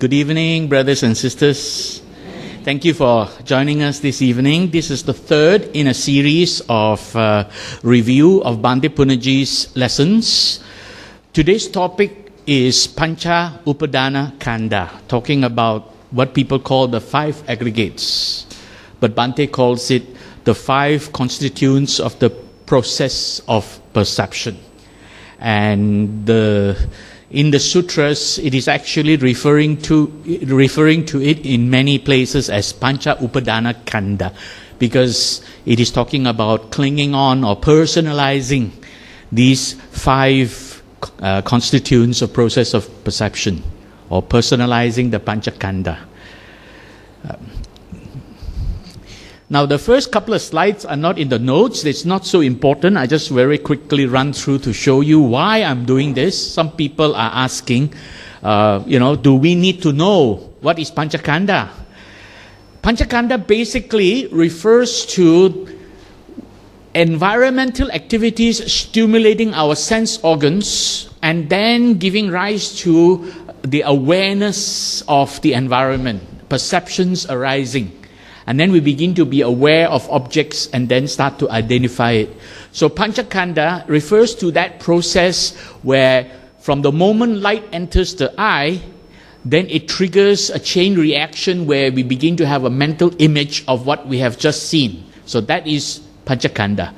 Good evening, brothers and sisters. Thank you for joining us this evening. This is the third in a series of review of Bhante Punnaji's lessons. Today's topic is Pañcupādānakkhandhā, talking about what people call the five aggregates. But Bhante calls it the five constituents of the process of perception. And in the sutras, it is actually referring to it in many places as Pañcupādānakkhandhā, because it is talking about clinging on or personalizing these five constituents of process of perception, or personalizing the Pañcakhandha. Now, the first couple of slides are not in the notes. It's not so important. I just very quickly run through to show you why I'm doing this. Some people are asking, do we need to know what is Pañcakhandhā? Pañcakhandhā basically refers to environmental activities stimulating our sense organs and then giving rise to the awareness of the environment, perceptions arising. And then we begin to be aware of objects and then start to identify it. So Pañcakhandhā refers to that process where from the moment light enters the eye, then it triggers a chain reaction where we begin to have a mental image of what we have just seen. So that is Pañcakhandhā.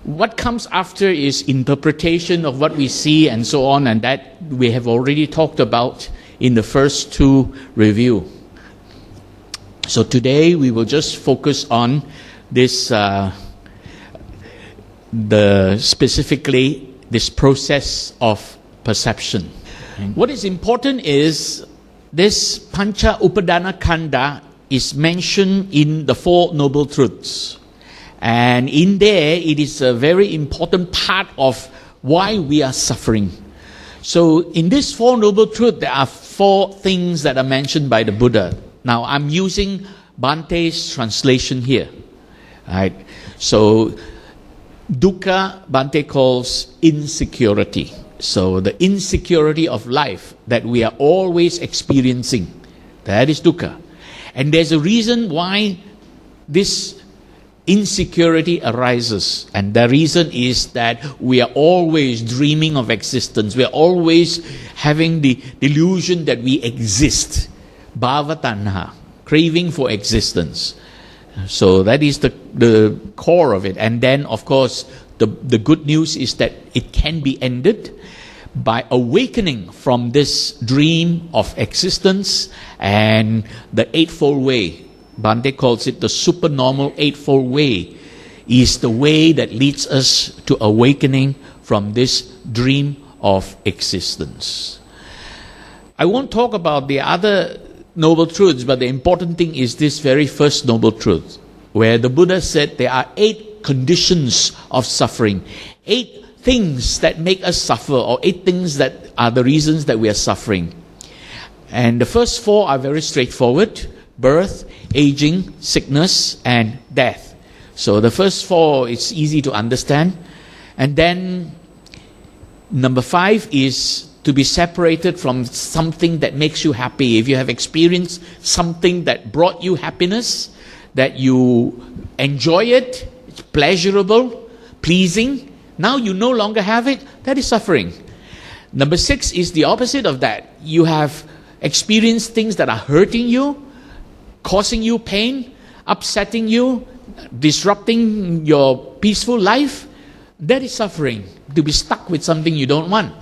What comes after is interpretation of what we see and so on, and that we have already talked about in the first two review. So today we will just focus on this, specifically this process of perception. What is important is this Pañcupādānakkhandhā is mentioned in the Four Noble Truths. And in there, it is a very important part of why we are suffering. So in this Four Noble Truths, there are four things that are mentioned by the Buddha. Now, I'm using Bhante's translation here. Right? So, dukkha, Bhante calls insecurity. So, the insecurity of life that we are always experiencing, that is dukkha. And there's a reason why this insecurity arises. And the reason is that we are always dreaming of existence. We are always having the delusion that we exist. Bhava tanha, craving for existence. So that is the core of it. And then, of course, the good news is that it can be ended by awakening from this dream of existence, and the Eightfold Way, Bhante calls it the supernormal Eightfold Way, is the way that leads us to awakening from this dream of existence. I won't talk about the other Noble Truths, but the important thing is this very first Noble Truth, where the Buddha said there are 8 conditions of suffering, 8 things that make us suffer, or 8 things that are the reasons that we are suffering. And the first 4 are very straightforward: birth, aging, sickness, and death. So the first 4, it's easy to understand. And then number 5 is to be separated from something that makes you happy. If you have experienced something that brought you happiness, that you enjoy it, it's pleasurable, pleasing, now you no longer have it, that is suffering. Number 6 is the opposite of that. You have experienced things that are hurting you, causing you pain, upsetting you, disrupting your peaceful life, that is suffering. To be stuck with something you don't want.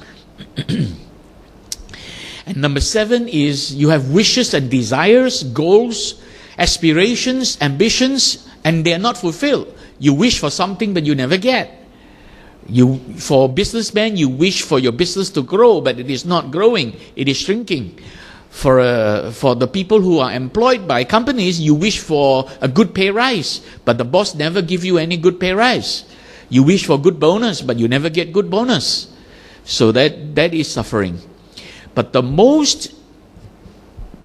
And number 7 is you have wishes and desires, goals, aspirations, ambitions, and they are not fulfilled. You wish for something but you never get. For a businessman, you wish for your business to grow, but it is not growing, it is shrinking. For the people who are employed by companies, you wish for a good pay rise, but the boss never give you any good pay rise. You wish for good bonus, but you never get good bonus. So that is suffering. But the most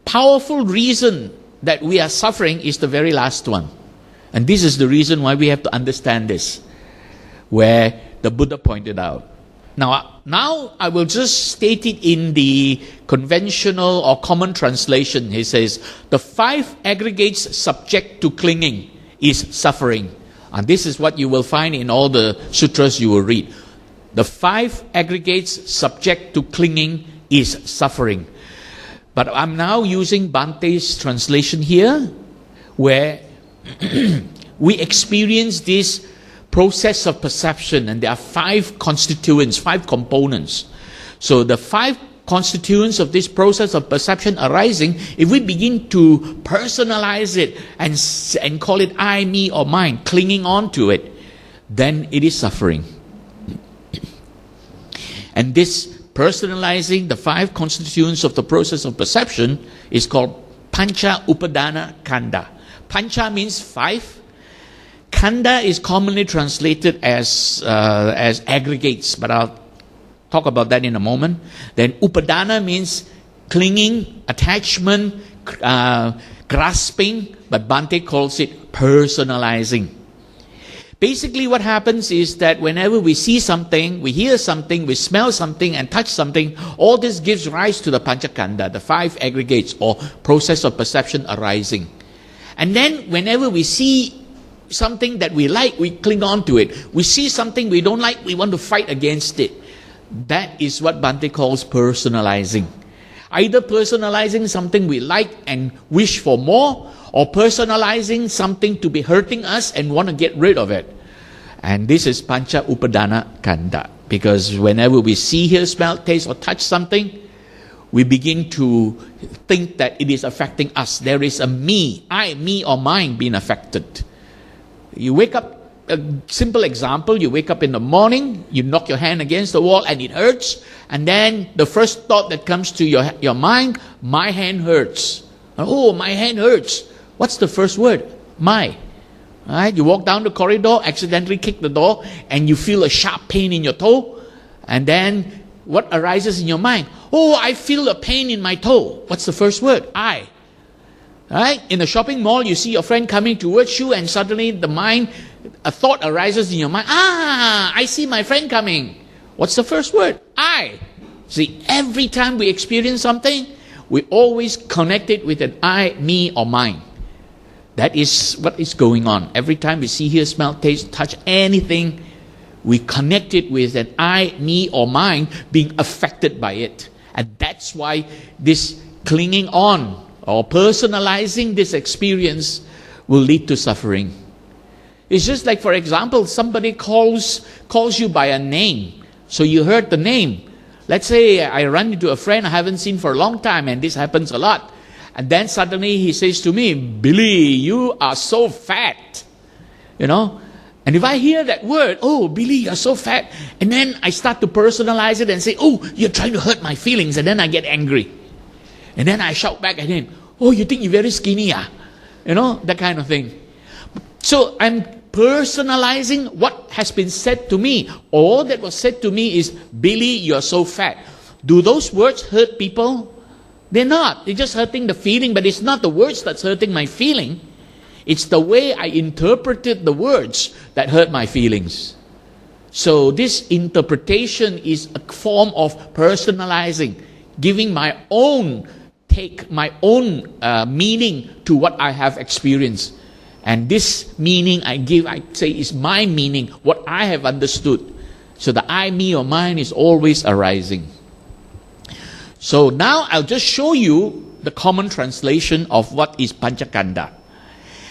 powerful reason that we are suffering is the very last one. And this is the reason why we have to understand this, where the Buddha pointed out. Now I will just state it in the conventional or common translation. He says, the 5 aggregates subject to clinging is suffering. And this is what you will find in all the sutras you will read. The 5 aggregates subject to clinging is suffering. But I'm now using Bhante's translation here, where we experience this process of perception, and there are 5 constituents, 5 components. So the 5 constituents of this process of perception arising, if we begin to personalize it and call it I, me, or mine, clinging on to it, then it is suffering. And this personalizing the 5 constituents of the process of perception is called Pañcupādānakkhandhā. Pancha means 5. Kanda is commonly translated as aggregates, but I'll talk about that in a moment. Then Upadana means clinging, attachment, grasping, but Bhante calls it personalizing. Basically what happens is that whenever we see something, we hear something, we smell something and touch something, all this gives rise to the Pañcakanda, the 5 aggregates or process of perception arising. And then whenever we see something that we like, we cling on to it. We see something we don't like, we want to fight against it. That is what Bhante calls personalizing. Either personalizing something we like and wish for more, or personalizing something to be hurting us and want to get rid of it. And this is Pañcupādānakkhandhā. Because whenever we see, hear, smell, taste, or touch something, we begin to think that it is affecting us. There is a me, I, me, or mine being affected. You wake up, a simple example, you wake up in the morning, you knock your hand against the wall and it hurts, and then the first thought that comes to your mind, my hand hurts. Oh, my hand hurts. What's the first word? My. Right? You walk down the corridor, accidentally kick the door, and you feel a sharp pain in your toe, and then what arises in your mind? Oh, I feel a pain in my toe. What's the first word? I. Right? In a shopping mall, you see your friend coming towards you, and suddenly a thought arises in your mind. I see my friend coming. What's the first word? I. See, every time we experience something, we always connect it with an I, me, or mine. That is what is going on. Every time we see, hear, smell, taste, touch anything, we connect it with an I, me, or mine being affected by it. And that's why this clinging on or personalizing this experience will lead to suffering. It's just like, for example, somebody calls you by a name. So you heard the name. Let's say I run into a friend I haven't seen for a long time, and this happens a lot. And then suddenly he says to me, Billy, you are so fat. You know? And if I hear that word, oh, Billy, you're so fat, and then I start to personalize it and say, oh, you're trying to hurt my feelings, and then I get angry. And then I shout back at him, oh, you think you're very skinny, ah? You know, that kind of thing. So I'm personalizing what has been said to me. All that was said to me is, Billy, you're so fat. Do those words hurt people? They're not. They're just hurting the feeling, but it's not the words that's hurting my feeling. It's the way I interpreted the words that hurt my feelings. So this interpretation is a form of personalizing, giving my own take, my own meaning to what I have experienced. And this meaning I say is my meaning, what I have understood. So the I, me, or mine is always arising. So now I'll just show you the common translation of what is Pañcakanda.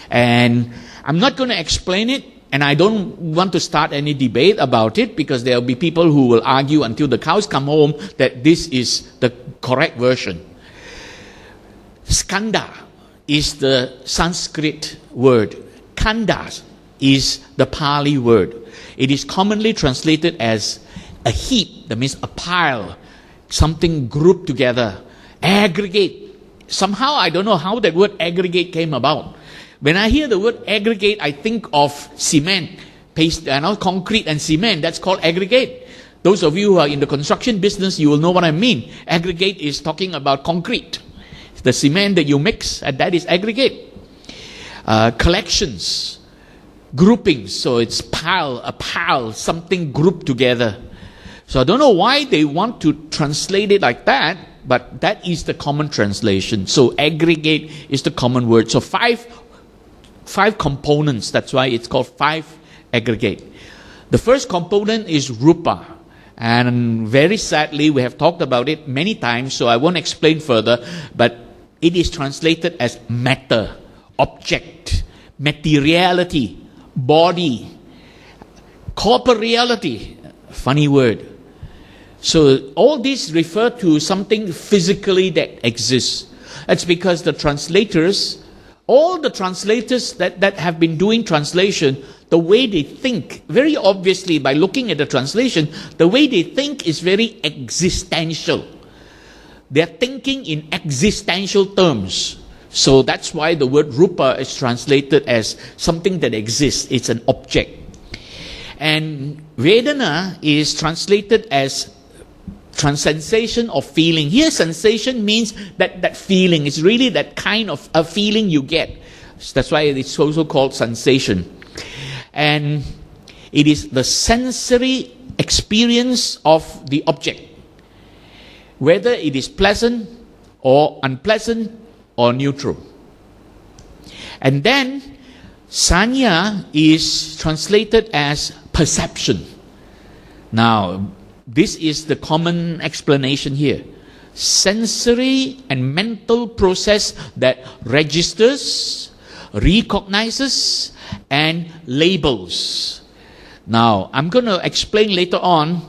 And I'm not going to explain it, and I don't want to start any debate about it, because there will be people who will argue until the cows come home that this is the correct version. Skanda is the Sanskrit word. Kanda is the Pali word. It is commonly translated as a heap, that means a pile, something grouped together, aggregate. Somehow I don't know how that word aggregate came about. When I hear the word aggregate, I think of cement, paste, concrete and cement. That's called aggregate. Those of you who are in the construction business, you will know what I mean. Aggregate is talking about concrete. The cement that you mix, and that is aggregate. Collections, groupings, so it's a pile, something grouped together. So I don't know why they want to translate it like that, but that is the common translation. So aggregate is the common word. So five components. That's why it's called five aggregate. The first component is rupa. And very sadly, we have talked about it many times, so I won't explain further, but it is translated as matter, object, materiality, body, corporeality. Funny word. So all these refer to something physically that exists. That's because the translators, all the translators that have been doing translation, the way they think, very obviously by looking at the translation, the way they think is very existential. They're thinking in existential terms. So that's why the word rupa is translated as something that exists. It's an object. And Vedana is translated as sensation of feeling. Here sensation means that feeling. It's really that kind of a feeling you get. That's why it's also called sensation. And it is the sensory experience of the object, whether it is pleasant or unpleasant or neutral. And then sanya is translated as perception. Now, this is the common explanation here. Sensory and mental process that registers, recognizes, and labels. Now, I'm going to explain later on,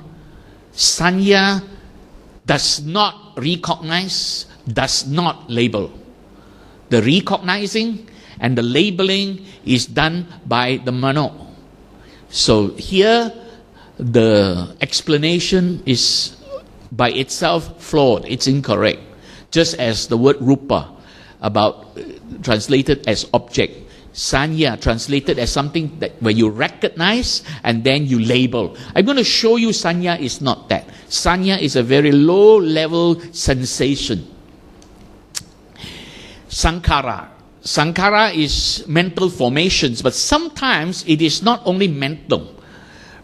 sanya does not recognize, does not label. The recognizing and the labeling is done by the mano. So here, the explanation is by itself flawed. It's incorrect. Just as the word rupa about translated as object. Sanya translated as something that where you recognize and then you label. I'm going to show you sanya is not that. Sanya is a very low level sensation. Sankhara. Sankhara is mental formations, but sometimes it is not only mental.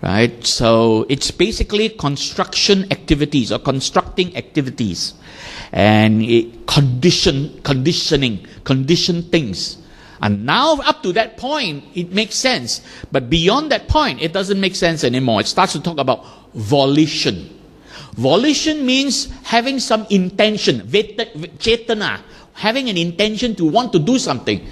Right? So it's basically construction activities or constructing activities. And it condition things. And now up to that point, it makes sense. But beyond that point, it doesn't make sense anymore. It starts to talk about volition. Volition means having some intention, cetana, having an intention to want to do something.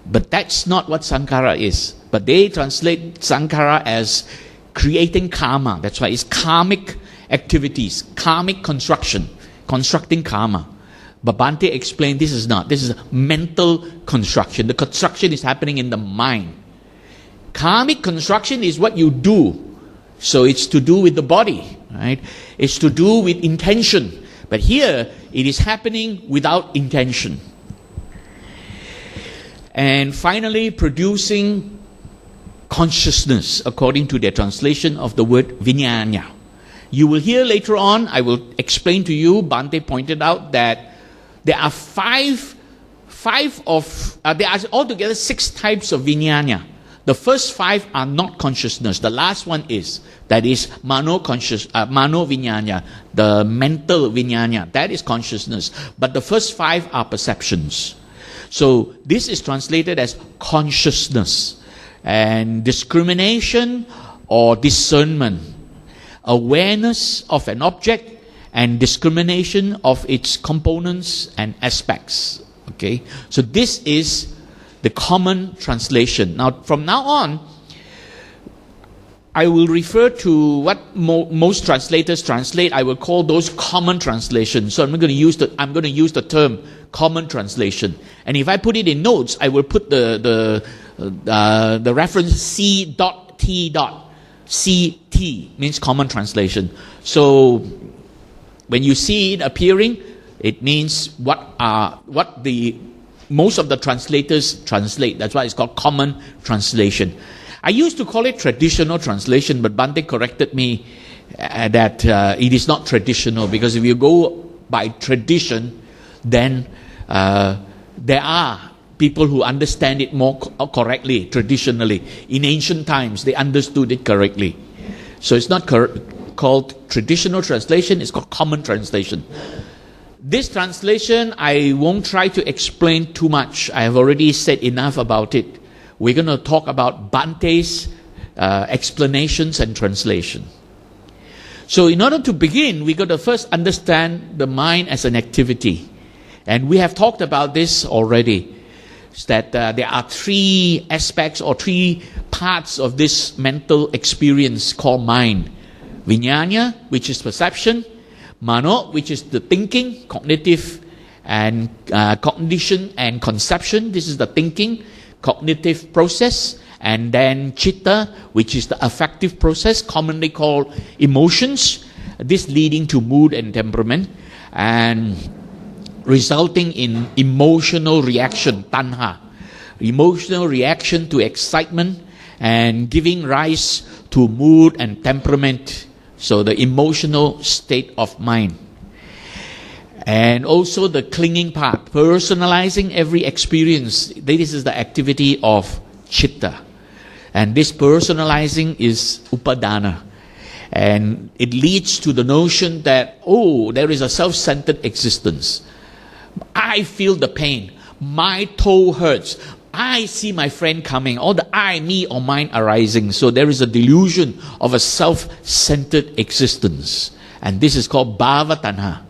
But that's not what sankhara is. But they translate sankhara as creating karma. That's why it's karmic activities, karmic construction, constructing karma. But Bhante explained this is not. This is a mental construction. The construction is happening in the mind. Karmic construction is what you do. So it's to do with the body, right? It's to do with intention. But here, it is happening without intention. And finally, producing consciousnness, according to their translation of the word vijnana. You will hear later on, I will explain to you, Bhante pointed out that there are there are altogether 6 types of vijnana. The first 5 are not consciousness. The last one is. That is mano vijnana, the mental vijnana. That is consciousness. But the first 5 are perceptions. So this is translated as consciousness. And discrimination or discernment. Awareness of an object and discrimination of its components and aspects. Okay? So this is the common translation. Now, from now on, I will refer to what most translators translate. I will call those common translations. So I'm going to use the term common translation. And if I put it in notes, I will put the reference C.T. CT means common translation. So when you see it appearing, it means what most of the translators translate. That's why it's called common translation. I used to call it traditional translation, but Bhante corrected me that it is not traditional, because if you go by tradition, then there are people who understand it more correctly, traditionally. In ancient times, they understood it correctly. So it's not called traditional translation, it's called common translation. This translation, I won't try to explain too much. I have already said enough about it. We're going to talk about Bhante's explanations and translation. So in order to begin, we got to first understand the mind as an activity. And we have talked about this already, that there are three aspects or three parts of this mental experience called mind. Vijnana, which is perception. Mano, which is the thinking, cognitive and cognition and conception. This is the thinking, cognitive process. And then chitta, which is the affective process, commonly called emotions. This leading to mood and temperament. And resulting in emotional reaction, tanha. Emotional reaction to excitement and giving rise to mood and temperament. So the emotional state of mind. And also the clinging part, personalizing every experience. This is the activity of chitta. And this personalizing is upadana. And it leads to the notion that, oh, there is a self-centered existence. I feel the pain. My toe hurts. I see my friend coming. All the I, me, or mine arising. So there is a delusion of a self-centered existence. And this is called bhava tanha.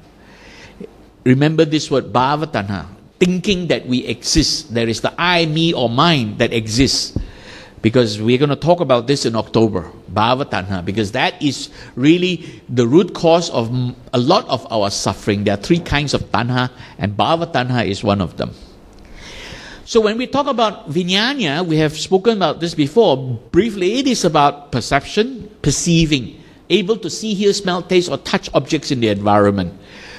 Remember this word, bhava tanha. Thinking that we exist. There is the I, me, or mine that exists. Because we're going to talk about this in October, bhava tanha, because that is really the root cause of a lot of our suffering. There are three kinds of tanha, and bhava tanha is one of them. So when we talk about vijnana, we have spoken about this before. Briefly, it is about perception, perceiving, able to see, hear, smell, taste, or touch objects in the environment.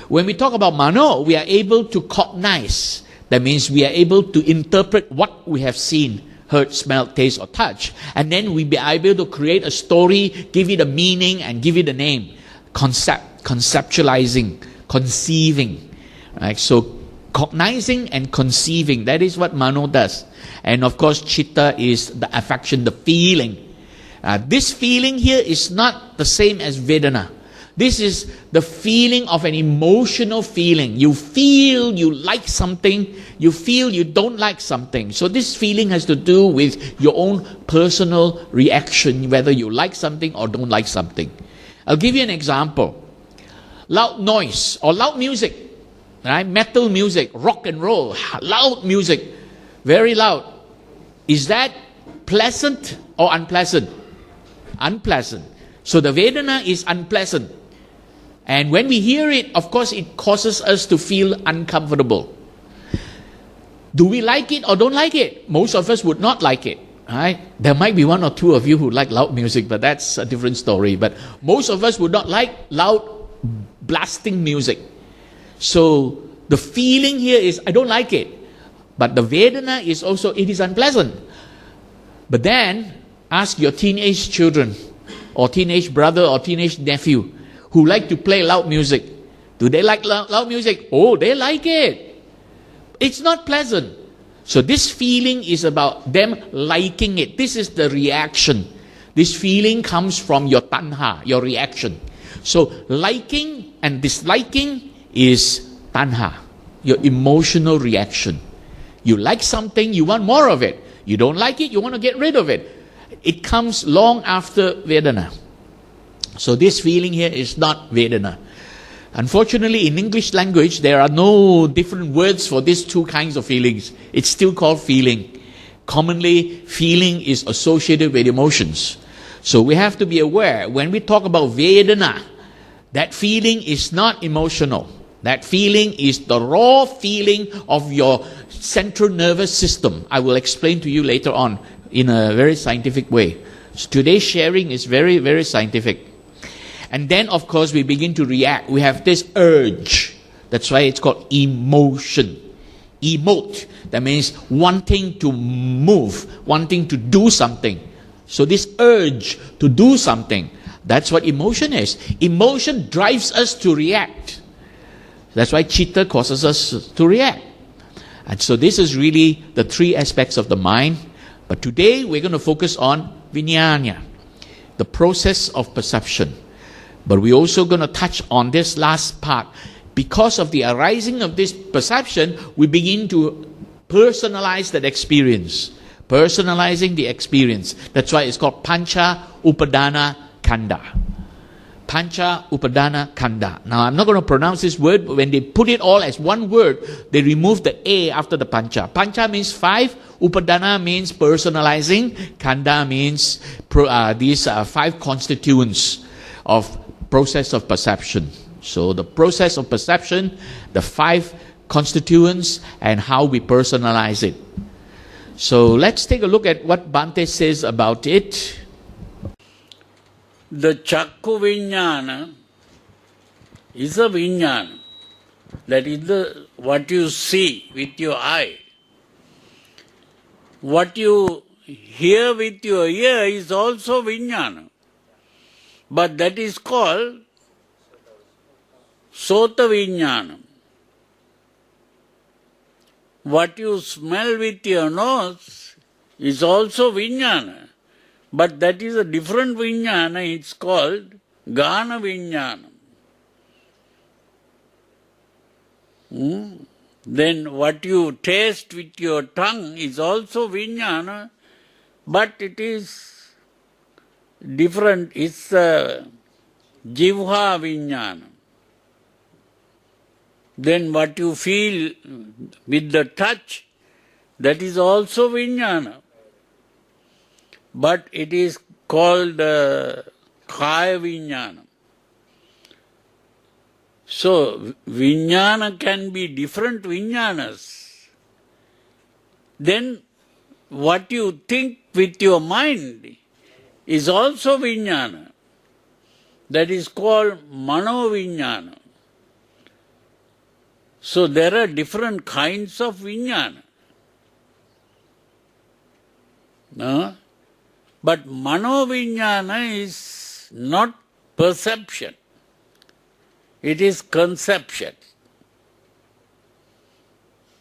When we talk about mano, we are able to cognize. That means we are able to interpret what we have seen, heard, smell, taste, or touch. And then we be able to create a story, give it a meaning, and give it a name. Conceptualizing, conceiving. Right? So cognizing and conceiving, that is what mano does. And of course, chitta is the affection, the feeling. This feeling here is not the same as Vedana. This is the feeling of an emotional feeling. You feel you like something, you feel you don't like something. So this feeling has to do with your own personal reaction, whether you like something or don't like something. I'll give you an example. Loud noise or loud music, right? Metal music, rock and roll, loud music, very loud. Is that pleasant or unpleasant? Unpleasant. So the Vedana is unpleasant. And when we hear it, of course, it causes us to feel uncomfortable. Do we like it or don't like it? Most of us would not like it. Right? There might be one or two of you who like loud music, but that's a different story. But most of us would not like loud blasting music. So the feeling here is, I don't like it. But the Vedana is also, it is unpleasant. But then, ask your teenage children, or teenage brother, or teenage nephew, who like to play loud music. Do they like loud music? Oh, they like it. It's not pleasant. So this feeling is about them liking it. This is the reaction. This feeling comes from your tanha, your reaction. So liking and disliking is tanha, your emotional reaction. You like something, you want more of it. You don't like it, you want to get rid of it. It comes long after Vedana. So this feeling here is not Vedana. Unfortunately, in English language, there are no different words for these two kinds of feelings. It's still called feeling. Commonly, feeling is associated with emotions. So we have to be aware, when we talk about Vedana, that feeling is not emotional. That feeling is the raw feeling of your central nervous system. I will explain to you later on in a very scientific way. So today's sharing is very, very scientific. And then, of course, we begin to react. We have this urge. That's why it's called emotion. Emote. That means wanting to move, wanting to do something. So this urge to do something, that's what emotion is. Emotion drives us to react. That's why chitta causes us to react. And so this is really the three aspects of the mind. But today we're going to focus on vijnana, the process of perception. But we're also going to touch on this last part. Because of the arising of this perception, we begin to personalize that experience. Personalizing the experience. That's why it's called Pañcupādānakkhandhā. Pañcupādānakkhandhā. Now, I'm not going to pronounce this word, but when they put it all as one word, they remove the A after the Pancha. Pancha means 5, Upadana means personalizing, Kanda means these 5 constituents of process of perception. So, the process of perception, the 5 constituents, and how we personalize it. So, let's take a look at what Bhante says about it. The Chakku Vijnana is a Vijnana. That is what you see with your eye. What you hear with your ear is also Vijnana. But that is called Sota Vijnana. What you smell with your nose is also Vijnana. But that is a different Vijnana, it's called Gana Vijnana. Then what you taste with your tongue is also Vijnana, but it is different, it's Jivha Vijnana. Then what you feel with the touch, that is also Vijnana. But it is called Kaya Vijnana. So, Vijnana can be different Vijnanas. Then, what you think with your mind is also Vijnana. That is called Mano Vijnana. So, there are different kinds of Vijnana. No? But Mano Vijnana is not perception. It is conception.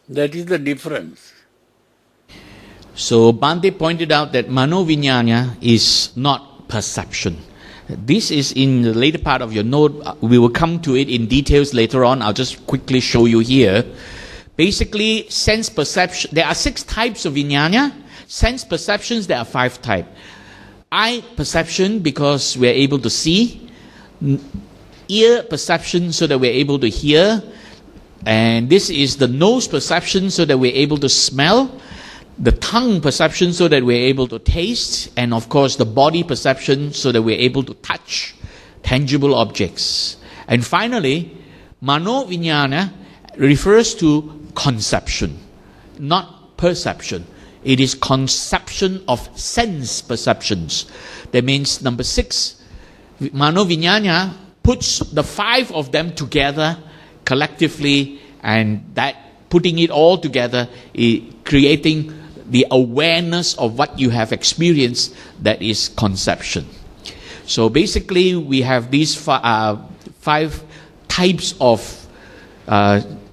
That is the difference. So Bhante pointed out that Mano Vijnana is not perception. This is in the later part of your note. We will come to it in details later on. I'll just quickly show you here. Basically, sense perception. There are 6 types of Vijnana. Sense perceptions, there are 5 types. Eye perception, because we're able to see. Ear perception, so that we're able to hear. And this is the nose perception, so that we're able to smell. The tongue perception, so that we're able to taste. And of course, the body perception, so that we're able to touch tangible objects. And finally, Mano Vijnana refers to conception, not perception. It is conception of sense perceptions. That means number 6, Mano Vijnana puts the 5 of them together collectively, and that putting it all together, creating the awareness of what you have experienced, that is conception. So basically, we have these 5 types of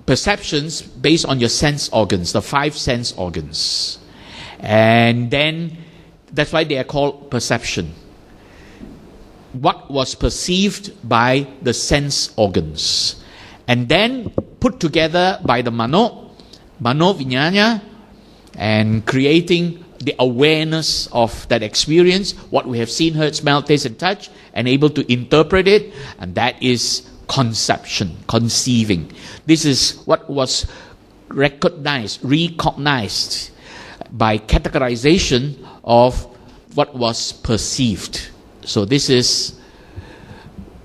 perceptions based on your sense organs, the 5 sense organs. And then, that's why they are called perception. What was perceived by the sense organs. And then, put together by the Mano Vijnana, and creating the awareness of that experience, what we have seen, heard, smelled, tasted, and touched, and able to interpret it, and that is conception, conceiving. This is what was recognized by categorization of what was perceived. So this is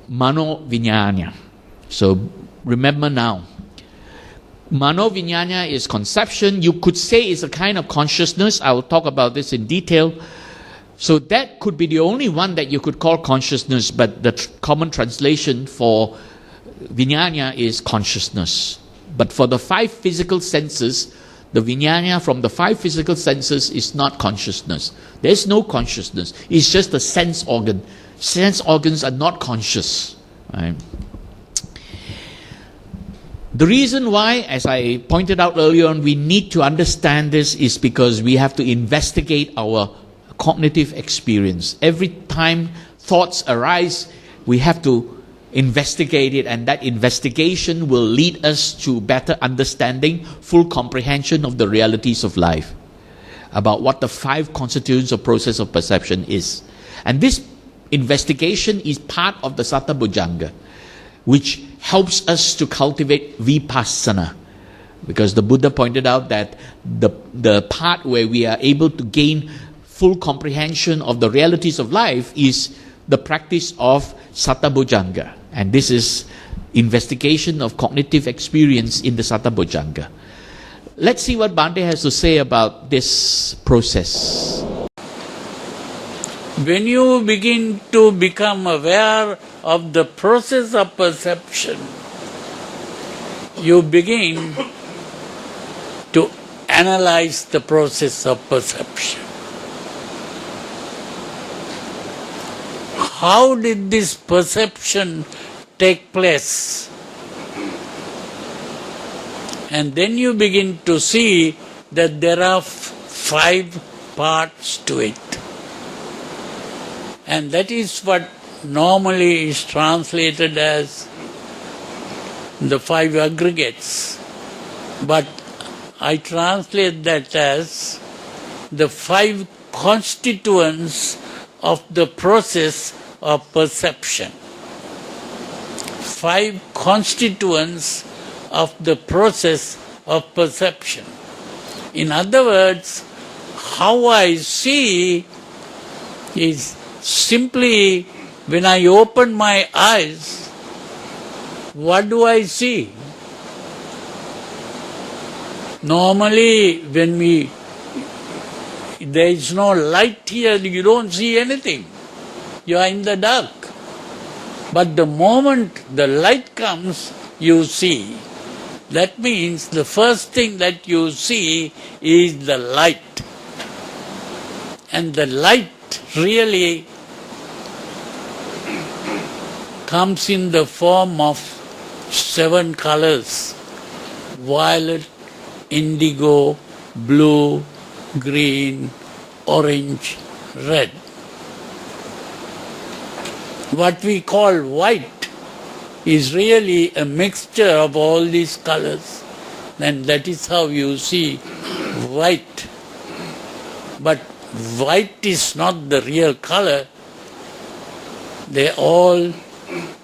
Mano Vijnana. So remember now, Mano Vijnana is conception. You could say it's a kind of consciousness. I will talk about this in detail. So that could be the only one that you could call consciousness, but the common translation for Vijnana is consciousness. But for the 5 physical senses, the Vijnana from the 5 physical senses is not consciousness. There is no consciousness. It's just a sense organ. Sense organs are not conscious. Right? The reason why, as I pointed out earlier on, we need to understand this is because we have to investigate our cognitive experience. Every time thoughts arise, we have to investigate it, and that investigation will lead us to better understanding, full comprehension of the realities of life, about what the 5 constituents of process of perception is. And this investigation is part of the Satabhujanga, which helps us to cultivate vipassana. Because the Buddha pointed out that the part where we are able to gain full comprehension of the realities of life is the practice of Satabhujanga. And this is investigation of cognitive experience in the Satabhujanga. Let's see what Bhante has to say about this process. When you begin to become aware of the process of perception, you begin to analyze the process of perception. How did this perception take place? And then you begin to see that there are 5 parts to it. And that is what normally is translated as the 5 aggregates. But I translate that as the 5 constituents of the process of perception. 5 constituents of the process of perception. In other words, how I see is simply when I open my eyes, what do I see? Normally, when there is no light here, you don't see anything. You are in the dark. But the moment the light comes, you see. That means the first thing that you see is the light. And the light really comes in the form of 7 colors: violet, indigo, blue, green, orange, red. What we call white is really a mixture of all these colors, and that is how you see white. But white is not the real color. They are all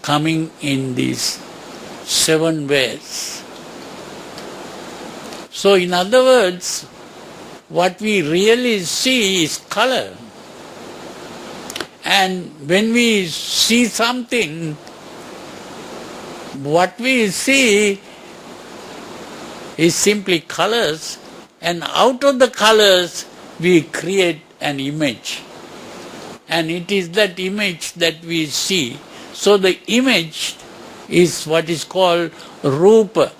coming in these 7 ways. So in other words, what we really see is color. And when we see something, what we see is simply colors, and out of the colors we create an image. And it is that image that we see. So the image is what is called Rupa.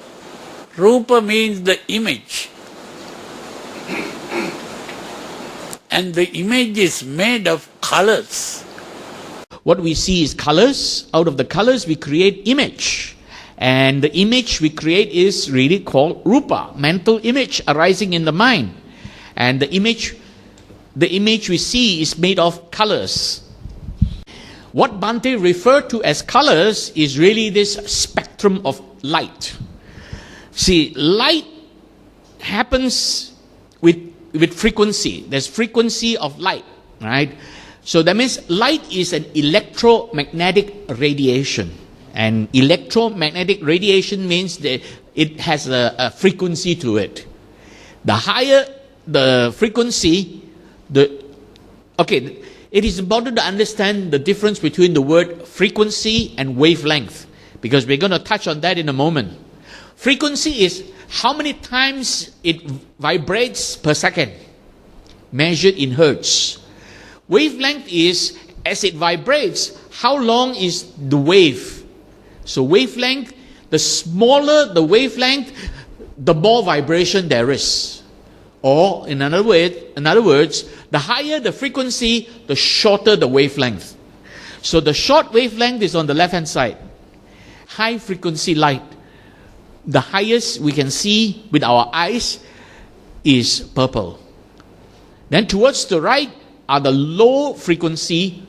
Rupa means the image. And the image is made of colors. What we see is colors. Out of the colors we create image. And the image we create is really called Rupa, mental image arising in the mind. And the image we see is made of colors. What Bhante referred to as colors is really this spectrum of light. See, light happens with frequency. There's frequency of light, right? So that means light is an electromagnetic radiation. And electromagnetic radiation means that it has a frequency to it. The higher the frequency, it is important to understand the difference between the word frequency and wavelength, because we're going to touch on that in a moment. Frequency is how many times it vibrates per second, measured in hertz. Wavelength is, as it vibrates, how long is the wave. So wavelength, the smaller the wavelength, the more vibration there is. Or in other words, the higher the frequency, the shorter the wavelength. So the short wavelength is on the left-hand side. High frequency light. The highest we can see with our eyes is purple. Then towards the right are the low frequency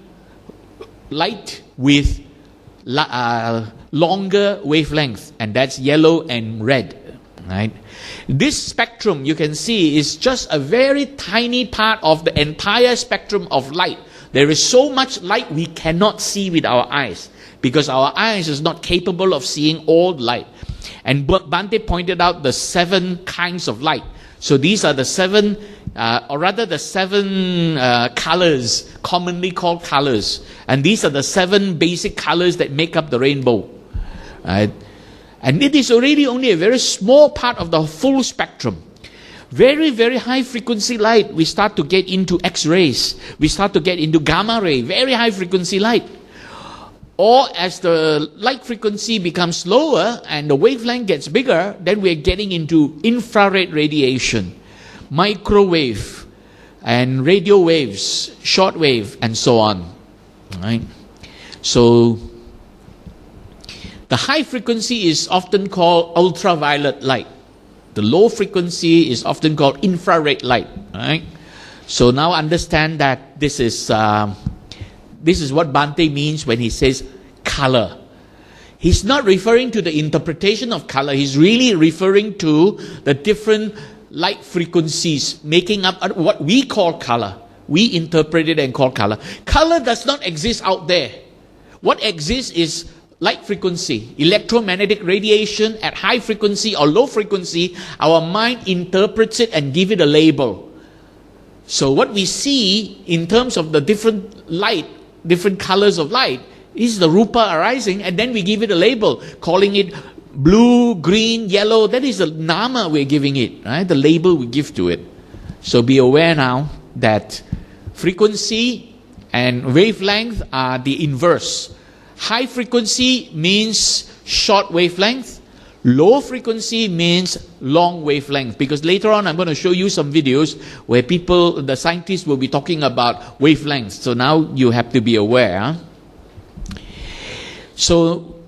light with longer wavelength, and that's yellow and red. Right? This spectrum, you can see, is just a very tiny part of the entire spectrum of light. There is so much light we cannot see with our eyes, because our eyes is not capable of seeing all light. And Bhante pointed out the 7 kinds of light. So these are the 7, or rather the 7 colors, commonly called colors. And these are the 7 basic colors that make up the rainbow. Right? And it is already only a very small part of the full spectrum. Very, very high frequency light, we start to get into X-rays. We start to get into gamma ray, very high frequency light. Or as the light frequency becomes lower and the wavelength gets bigger, then we're getting into infrared radiation, microwave, and radio waves, short wave, and so on. Right? So the high frequency is often called ultraviolet light. The low frequency is often called infrared light. Right? So now understand that this is what Bhante means when he says color. He's not referring to the interpretation of color. He's really referring to the different light frequencies making up what we call color. We interpret it and call color. Color does not exist out there. What exists is light frequency, electromagnetic radiation at high frequency or low frequency. Our mind interprets it and give it a label. So what we see in terms of the different light, different colors of light, is the rupa arising, and then we give it a label, calling it blue, green, yellow. That is the nama we're giving it, right? The label we give to it. So be aware now that frequency and wavelength are the inverse. High frequency means short wavelength. Low frequency means long wavelength, because later on I'm going to show you some videos where the scientists will be talking about wavelengths. So now you have to be aware. Huh? So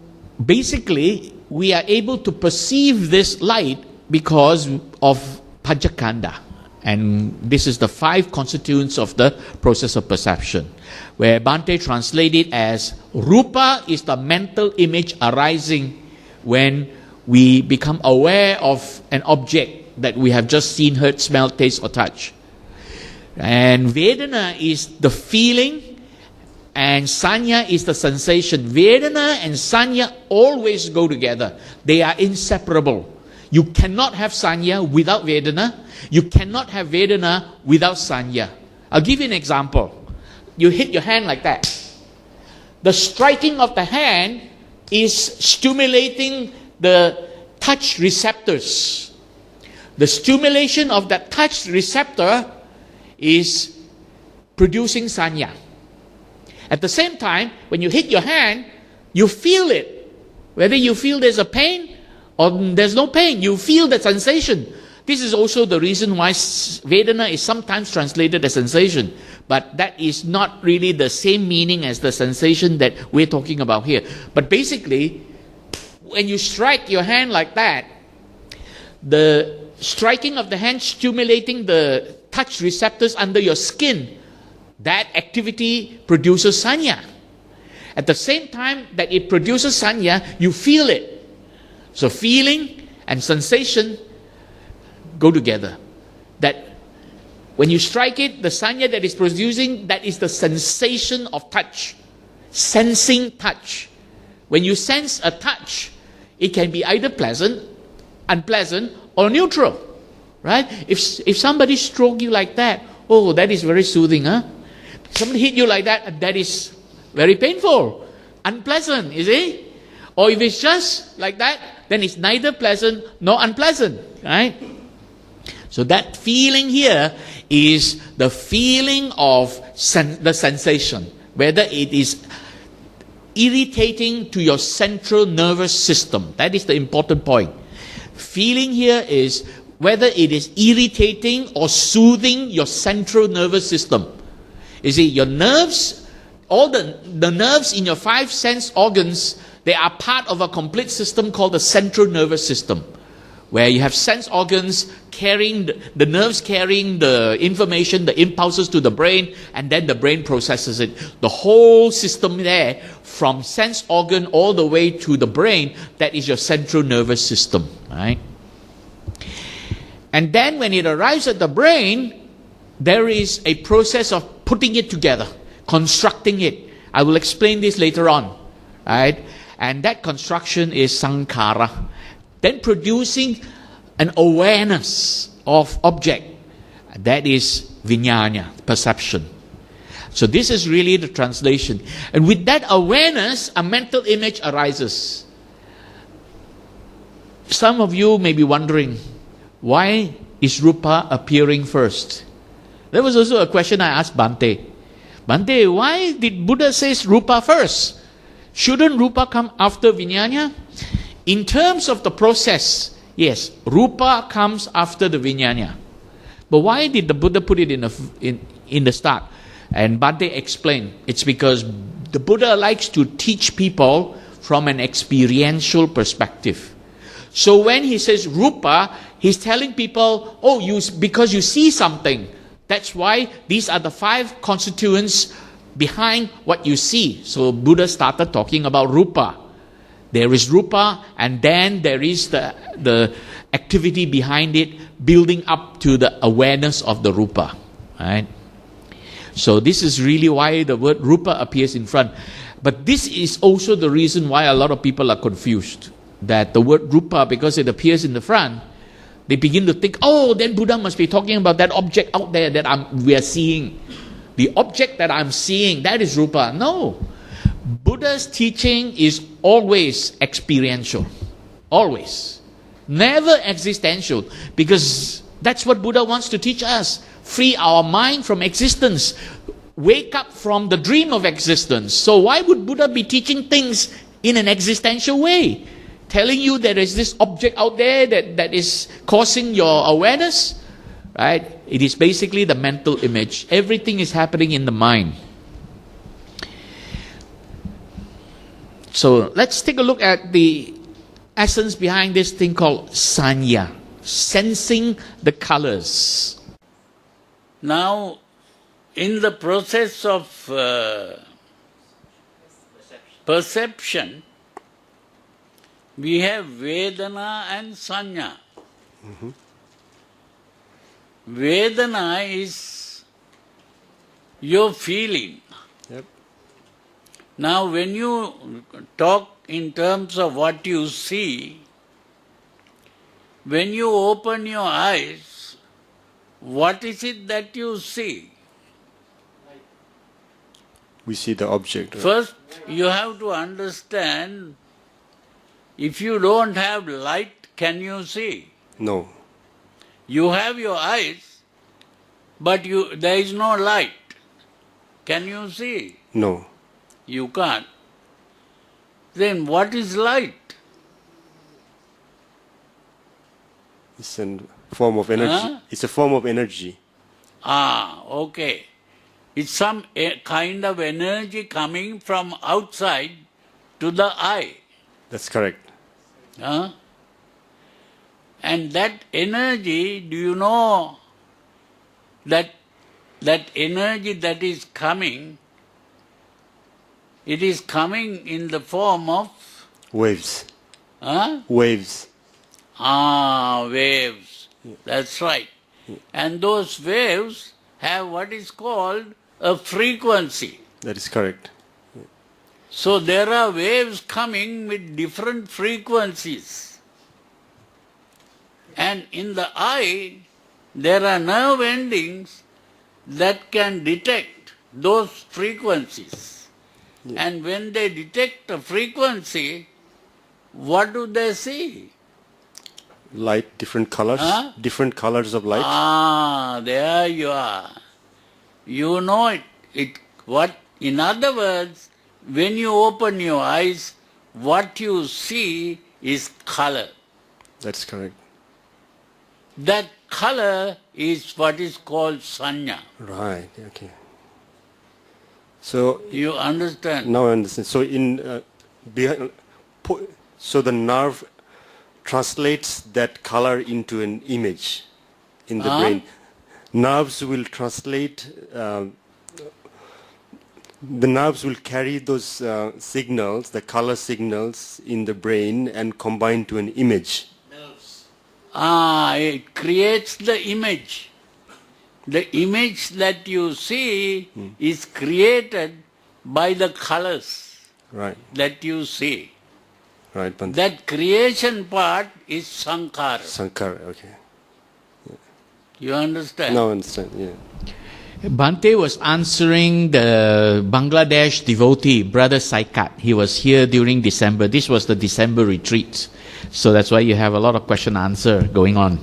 basically we are able to perceive this light because of Kanda. And this is the 5 constituents of the process of perception, where Bhante translated as rupa is the mental image arising when we become aware of an object that we have just seen, heard, smelled, taste, or touch. And Vedana is the feeling, and Sanya is the sensation. Vedana and Sanya always go together. They are inseparable. You cannot have Sanya without Vedana. You cannot have Vedana without Sanya. I'll give you an example. You hit your hand like that. The striking of the hand is stimulating the touch receptors. The stimulation of that touch receptor is producing Sanya. At the same time, when you hit your hand, you feel it. Whether you feel there's a pain or there's no pain, you feel the sensation. This is also the reason why Vedana is sometimes translated as sensation. But that is not really the same meaning as the sensation that we're talking about here. But basically, when you strike your hand like that, the striking of the hand stimulating the touch receptors under your skin, that activity produces Sanya. At the same time that it produces Sanya, you feel it. So feeling and sensation go together. That when you strike it, the Sanya that is producing, that is the sensation of touch. Sensing touch. When you sense a touch, it can be either pleasant, unpleasant, or neutral. Right? If somebody stroke you like that, oh, that is very soothing, huh? Somebody hit you like that, that is very painful, unpleasant, is it? Or if it's just like that, then it's neither pleasant nor unpleasant, right? So that feeling here is the feeling of the sensation, whether it is irritating to your central nervous system. That is the important point. Feeling here is whether it is irritating or soothing your central nervous system. You see, your nerves, all the nerves in your 5 sense organs, they are part of a complete system called the central nervous system, where you have sense organs carrying the nerves carrying the information, the impulses to the brain, and then the brain processes it. The whole system there, from sense organ all the way to the brain, that is your central nervous system, right? And then when it arrives at the brain, there is a process of putting it together, constructing it. I will explain this later on, right? And that construction is sankhara. Then producing an awareness of object. That is vijnana, perception. So this is really the translation. And with that awareness, a mental image arises. Some of you may be wondering, why is Rupa appearing first? There was also a question I asked Bhante. Bhante, why did Buddha say Rupa first? Shouldn't Rupa come after Vijnana? In terms of the process, yes, Rupa comes after the Vijnana. But why did the Buddha put it in the start? And Bhante explained, it's because the Buddha likes to teach people from an experiential perspective. So when he says Rupa, he's telling people, because you see something. That's why these are the 5 constituents behind what you see. So Buddha started talking about Rupa. There is Rupa, and then there is the activity behind it, building up to the awareness of the Rupa. Right? So this is really why the word Rupa appears in front. But this is also the reason why a lot of people are confused. That the word Rupa, because it appears in the front, they begin to think, then Buddha must be talking about that object out there that we are seeing. The object that I'm seeing, that is Rupa. No. Buddha's teaching is always experiential. Always. Never existential. Because that's what Buddha wants to teach us. Free our mind from existence. Wake up from the dream of existence. So why would Buddha be teaching things in an existential way? Telling you there is this object out there that is causing your awareness, right? It is basically the mental image. Everything is happening in the mind. So let's take a look at the essence behind this thing called sanya, sensing the colors. Now, in the process of perception, we have Vedana and Sanya. Mm-hmm. Vedana is your feeling. Yep. Now when you talk in terms of what you see, when you open your eyes, what is it that you see? We see the object. Right? First, you have to understand, if you don't have light, can you see? No. You have your eyes, but there is no light. Can you see? No. You can't. Then what is light? It's a form of energy. Huh? It's a form of energy. Okay. It's some kind of energy coming from outside to the eye. That's correct. And that energy, do you know that energy that is coming, it is coming in the form of Waves. waves. Waves. Yeah. That's right. Yeah. And those waves have what is called a frequency. That is correct. Yeah. So there are waves coming with different frequencies. And in the eye, there are nerve endings that can detect those frequencies. Yeah. And when they detect a frequency, what do they see? Light, different colors. Different colors of light. There you are. You know it. In other words, when you open your eyes, what you see is color. That's correct. That color is what is called sanya. Right, okay. So you understand? Now I understand. So so the nerve translates that color into an image in the brain. Nerves will translate, the nerves will carry those signals, the color signals in the brain and combine to an image. It creates the image. The image that you see is created by the colors that you see. Right, Bhante. That creation part is Sankara. Sankara, okay. You understand? Now I understand, yeah. Bhante was answering the Bangladesh devotee, Brother Saikat. He was here during December. This was the December retreat. So that's why you have a lot of question-answer going on.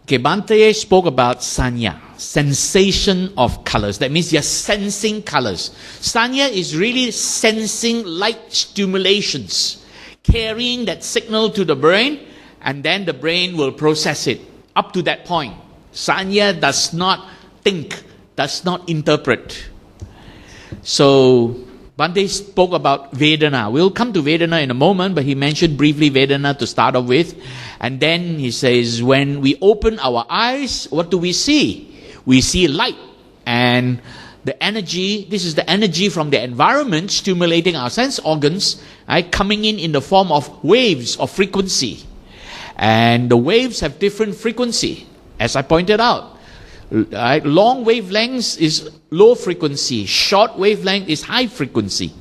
Okay, Bhante spoke about sanya, sensation of colors. That means you're sensing colors. Sanya is really sensing light stimulations, carrying that signal to the brain, and then the brain will process it. Up to that point, sanya does not think, does not interpret. So, Bhante spoke about Vedana. We'll come to Vedana in a moment, but he mentioned briefly Vedana to start off with. And then he says, when we open our eyes, what do we see? We see light. And the energy, this is the energy from the environment stimulating our sense organs, coming in the form of waves of frequency. And the waves have different frequency, as I pointed out. Long wavelengths is low frequency, short wavelength is high frequency.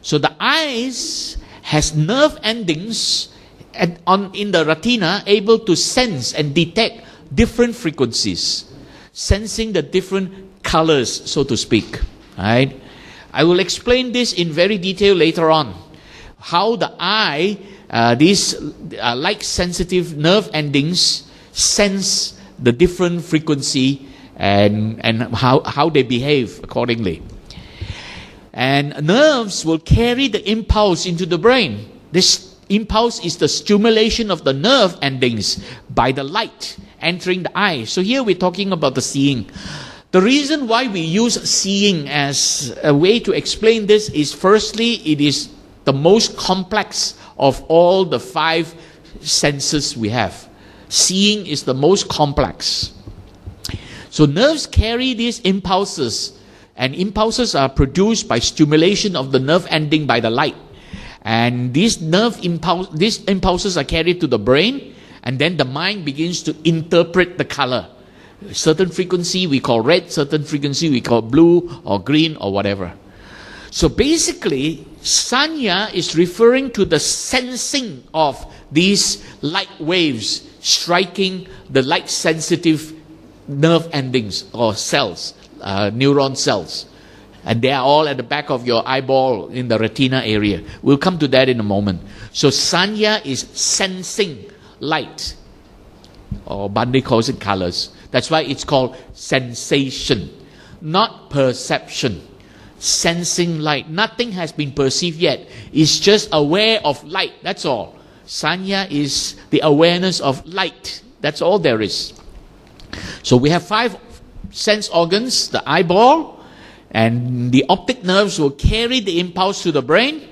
So the eyes has nerve endings in the retina able to sense and detect different frequencies, sensing the different colors, so to speak. Right? I will explain this in very detail later on. How the eye, these light sensitive nerve endings sense the different frequency and how they behave accordingly. And nerves will carry the impulse into the brain. This impulse is the stimulation of the nerve endings by the light entering the eye. So here we're talking about the seeing. The reason why we use seeing as a way to explain this is, firstly, it is the most complex of all the 5 senses we have. Seeing is the most complex. So nerves carry these impulses, and impulses are produced by stimulation of the nerve ending by the light. And these impulses are carried to the brain, and then the mind begins to interpret the color. Certain frequency we call red, certain frequency we call blue or green or whatever. So basically, sanya is referring to the sensing of these light waves striking the light sensitive nerve endings or cells, neuron cells. And they are all at the back of your eyeball in the retina area. We'll come to that in a moment. So sanya is sensing light, or Bhante calls it colors. That's why it's called sensation, not perception. Sensing light. Nothing has been perceived yet. It's just aware of light. That's all. Sanya is the awareness of light. That's all there is. So we have 5 sense organs. The eyeball and the optic nerves will carry the impulse to the brain.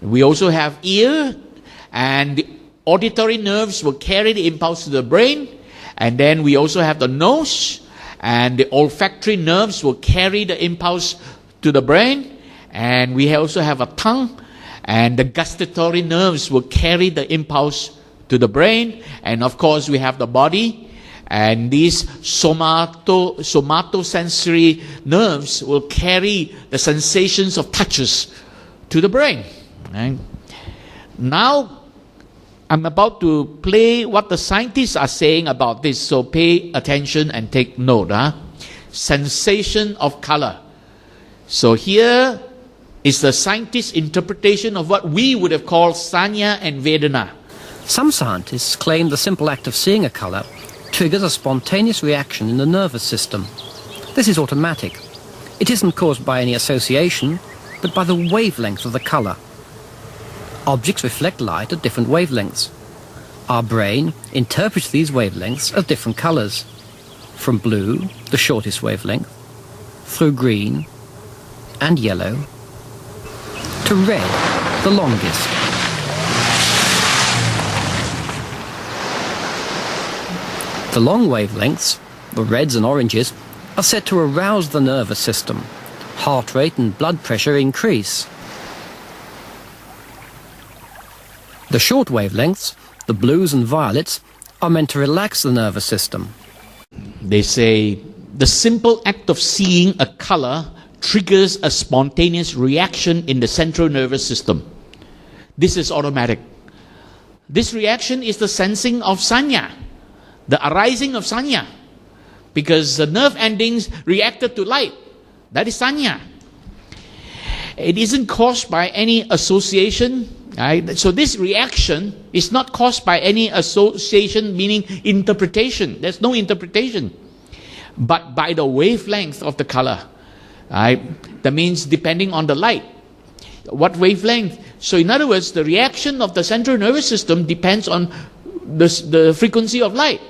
We also have ear, and the auditory nerves will carry the impulse to the brain. And then we also have the nose, and the olfactory nerves will carry the impulse to the brain. And we also have a tongue, and the gustatory nerves will carry the impulse to the brain. And of course we have the body, and these somatosensory nerves will carry the sensations of touches to the brain. Right? Now I'm about to play what the scientists are saying about this, so pay attention and take note. Sensation of color. So here is the scientist's interpretation of what we would have called sanya and vedana. Some scientists claim the simple act of seeing a color triggers a spontaneous reaction in the nervous system. This is automatic. It isn't caused by any association, but by the wavelength of the color. Objects reflect light at different wavelengths. Our brain interprets these wavelengths as different colors, from blue, the shortest wavelength, through green and yellow, to red, the longest. The long wavelengths, the reds and oranges, are said to arouse the nervous system. Heart rate and blood pressure increase. The short wavelengths, the blues and violets, are meant to relax the nervous system. They say the simple act of seeing a color triggers a spontaneous reaction in the central nervous system. This is automatic. This reaction is the sensing of sanya, the arising of sanya, because the nerve endings reacted to light. That is sanya. It isn't caused by any association. Right? So this reaction is not caused by any association, meaning interpretation. There's no interpretation. But by the wavelength of the color. Right? That means depending on the light. What wavelength? So in other words, the reaction of the central nervous system depends on the frequency of light.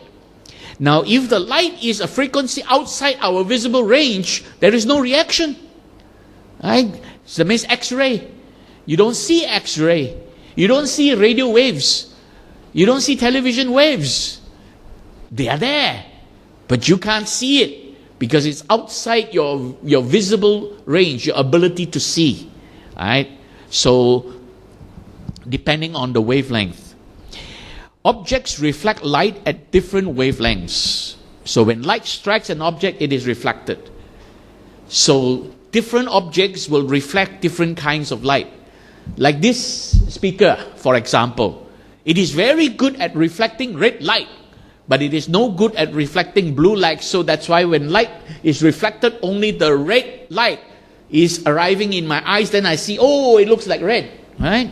Now, if the light is a frequency outside our visible range, there is no reaction. Right? So that means X-ray. You don't see X-ray. You don't see radio waves. You don't see television waves. They are there, but you can't see it because it's outside your visible range, your ability to see. Right? So, depending on the wavelength. Objects reflect light at different wavelengths. So when light strikes an object, it is reflected. So different objects will reflect different kinds of light. Like this speaker, for example. It is very good at reflecting red light, but it is no good at reflecting blue light. So that's why when light is reflected, only the red light is arriving in my eyes. Then I see, oh, it looks like red. Right?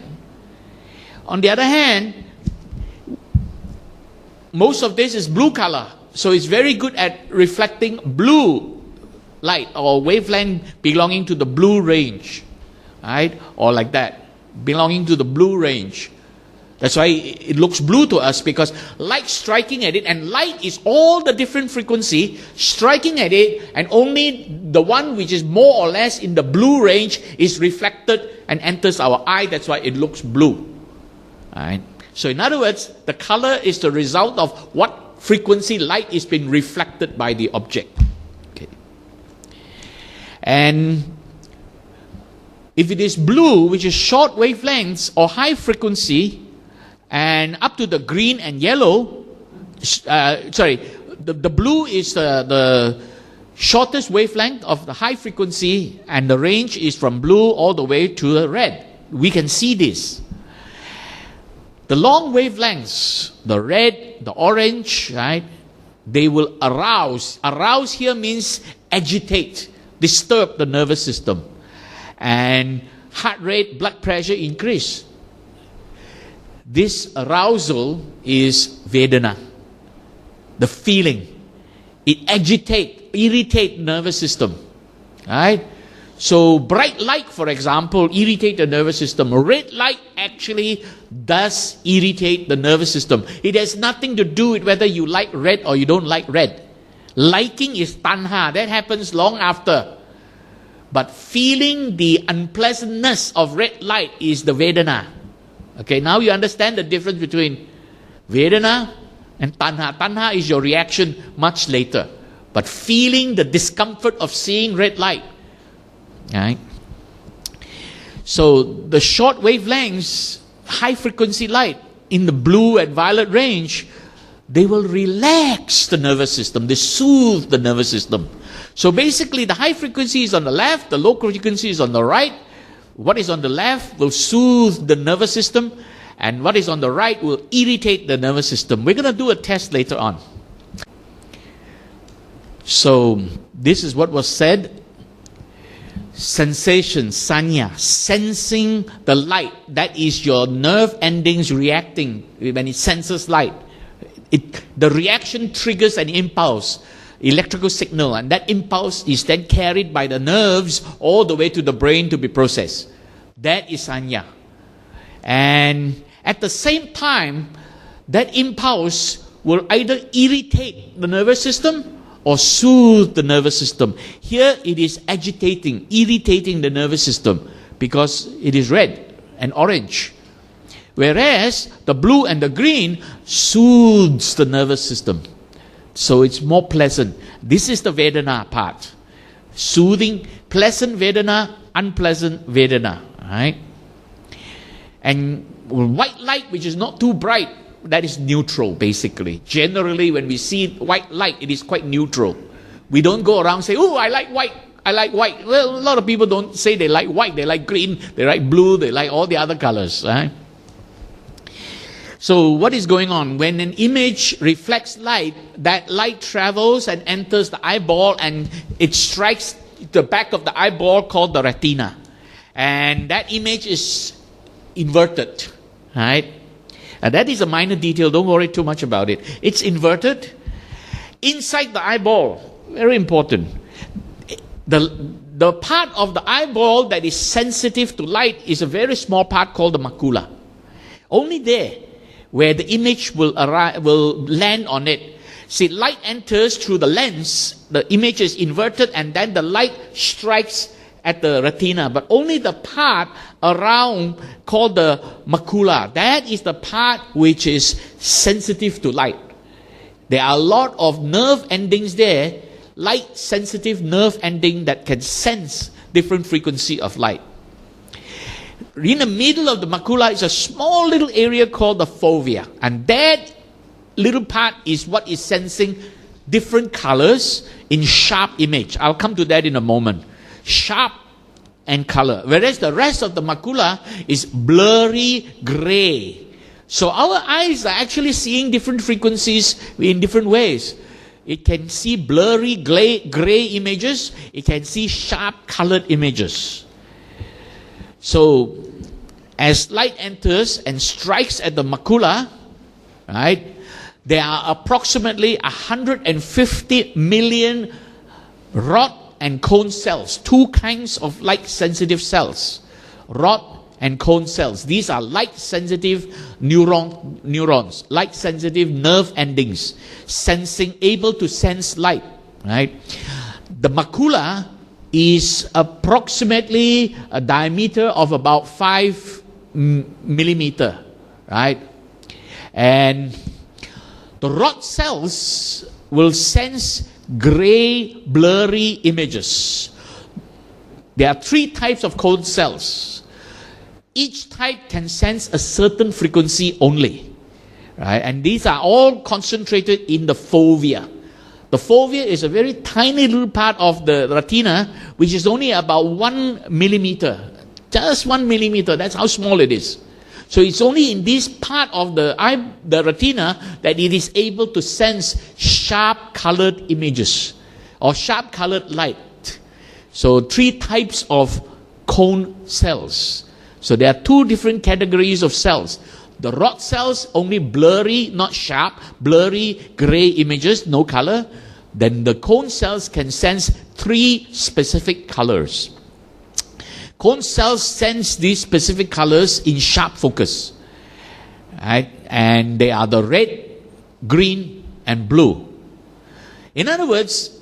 On the other hand, most of this is blue color. So it's very good at reflecting blue light or wavelength belonging to the blue range. Right? Or like that. Belonging to the blue range. That's why it looks blue to us, because light striking at it, and light is all the different frequency striking at it, and only the one which is more or less in the blue range is reflected and enters our eye. That's why it looks blue. Right? So in other words, the color is the result of what frequency light is being reflected by the object. Okay. And if it is blue, which is short wavelengths or high frequency, and up to the green and yellow, the blue is the shortest wavelength of the high frequency, and the range is from blue all the way to the red. We can see this. The long wavelengths, the red, the orange, right, they will arouse. Arouse here means agitate, disturb the nervous system. And heart rate, blood pressure increase. This arousal is Vedana, the feeling. It agitates, irritates the nervous system. Right? So bright light, for example, irritates the nervous system. Red light actually does irritate the nervous system. It has nothing to do with whether you like red or you don't like red. Liking is tanha. That happens long after. But feeling the unpleasantness of red light is the Vedana. Okay, now you understand the difference between Vedana and Tanha. Tanha is your reaction much later. But feeling the discomfort of seeing red light. Right? So the short wavelengths, high frequency light in the blue and violet range, they will relax the nervous system. They soothe the nervous system. So basically the high frequency is on the left, the low frequency is on the right. What is on the left will soothe the nervous system, and what is on the right will irritate the nervous system. We're going to do a test later on. So this is what was said. Sensation, sanya, sensing the light. That is your nerve endings reacting when it senses light. The reaction triggers an impulse, electrical signal, and that impulse is then carried by the nerves all the way to the brain to be processed. That is sanya. And at the same time, that impulse will either irritate the nervous system or soothe the nervous system. Here it is agitating, irritating the nervous system because it is red and orange. Whereas the blue and the green soothes the nervous system. So it's more pleasant. This is the Vedana part. Soothing, pleasant Vedana, unpleasant Vedana. Right? And white light, which is not too bright, that is neutral basically. Generally, when we see white light, it is quite neutral. We don't go around say, oh, I like white. I like white. Well, a lot of people don't say they like white. They like green, they like blue, they like all the other colors. Right? So what is going on? When an image reflects light, that light travels and enters the eyeball and it strikes the back of the eyeball called the retina. And that image is inverted. Right? And that is a minor detail. Don't worry too much about it. It's inverted. Inside the eyeball, very important. The part of the eyeball that is sensitive to light is a very small part called the macula. Only there, where the image will land on it. See, light enters through the lens, the image is inverted, and then the light strikes at the retina. But only the part around called the macula, that is the part which is sensitive to light. There are a lot of nerve endings there, light sensitive nerve ending that can sense different frequency of light. In the middle of the macula is a small little area called the fovea, and that little part is what is sensing different colors in sharp image. I'll come to that in a moment. Sharp and color, whereas the rest of the macula is blurry gray. So our eyes are actually seeing different frequencies in different ways. It can see blurry gray images. It can see sharp colored images. So, as light enters and strikes at the macula, right, there are approximately 150 million rod and cone cells. Two kinds of light-sensitive cells. Rod and cone cells. These are light-sensitive neurons, light-sensitive nerve endings, able to sense light. Right? The macula is approximately a diameter of about 5 millimeter, right? And the rod cells will sense gray, blurry images. There are 3 types of cone cells. Each type can sense a certain frequency only, right? And these are all concentrated in the fovea. The fovea is a very tiny little part of the retina, which is only about 1 millimeter. Just 1 millimeter, that's how small it is. So it's only in this part of the retina that it is able to sense sharp colored images or sharp colored light. So 3 types of cone cells. So there are 2 different categories of cells. The rod cells, only blurry, not sharp, blurry gray images, no color. Then the cone cells can sense 3 specific colors. Cone cells sense these specific colors in sharp focus. Right? And they are the red, green, and blue. In other words,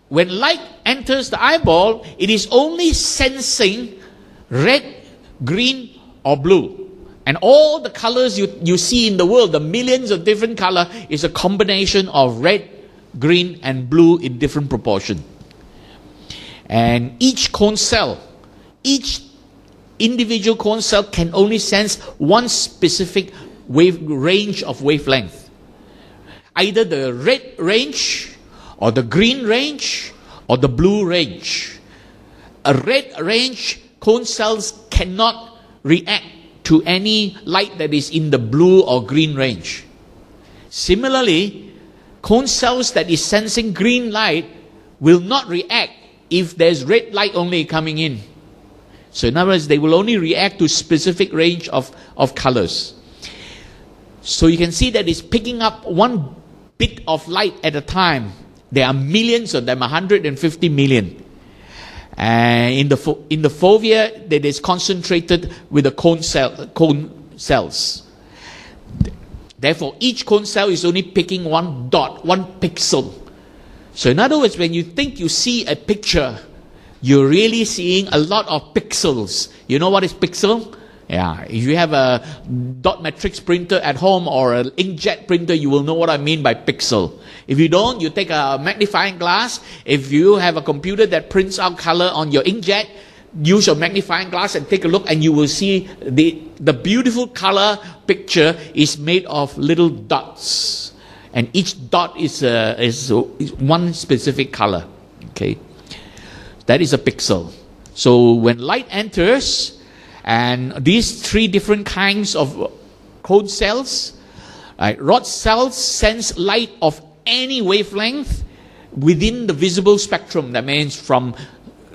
when light enters the eyeball, it is only sensing red, green, or blue. And all the colors you see in the world, the millions of different colors, is a combination of red, green, and blue in different proportion. And each cone cell, each individual cone cell can only sense one specific range of wavelength. Either the red range, or the green range, or the blue range. A red range, cone cells cannot react to any light that is in the blue or green range. Similarly, cone cells that is sensing green light will not react if there's red light only coming in. So in other words, they will only react to specific range of colors. So you can see that it's picking up one bit of light at a time. There are millions of them, 150 million. And in the fovea, that is concentrated with the cone cells. Therefore, each cone cell is only picking one dot, one pixel. So in other words, when you think you see a picture, you're really seeing a lot of pixels. You know what is pixel? Yeah, if you have a dot matrix printer at home or an inkjet printer, you will know what I mean by pixel. If you don't, you take a magnifying glass. If you have a computer that prints out color on your inkjet, use your magnifying glass and take a look, and you will see the beautiful color picture is made of little dots, and each dot is one specific color. Okay, that is a pixel. So when light enters, and these three different kinds of cone cells, right, rod cells sense light of any wavelength within the visible spectrum. That means from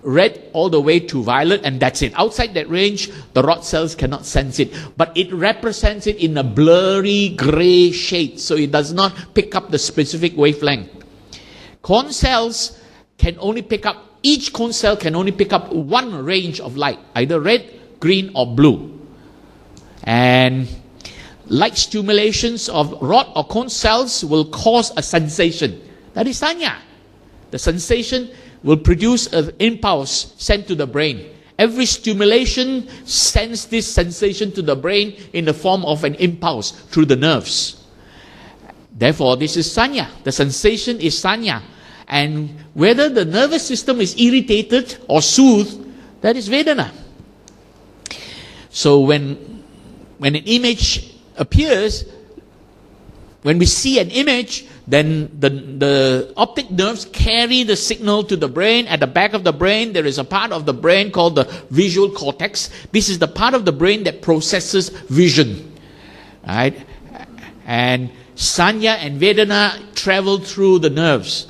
red all the way to violet, and that's it. Outside that range, the rod cells cannot sense it, but it represents it in a blurry gray shade, so it does not pick up the specific wavelength. Cone cells can only pick up, each cone cell can only pick up one range of light, either red, green or blue. And light stimulations of rod or cone cells will cause a sensation. That is sanya. The sensation will produce an impulse sent to the brain. Every stimulation sends this sensation to the brain in the form of an impulse through the nerves. Therefore, this is sanya. The sensation is sanya. And whether the nervous system is irritated or soothed, that is Vedana. So when an image appears, when we see an image, then the optic nerves carry the signal to the brain. At the back of the brain, there is a part of the brain called the visual cortex. This is the part of the brain that processes vision. Right? And sanya and Vedana travel through the nerves.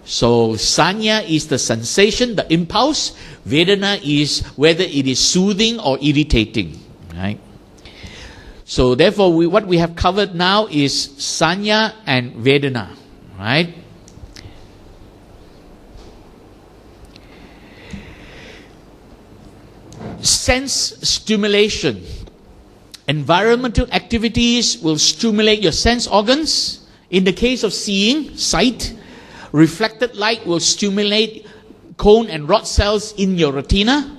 So sanya is the sensation, the impulse. Vedana is whether it is soothing or irritating. Right? So therefore, what we have covered now is sanya and Vedana. Right? Sense stimulation. Environmental activities will stimulate your sense organs. In the case of seeing, sight, reflected light will stimulate cone and rod cells in your retina.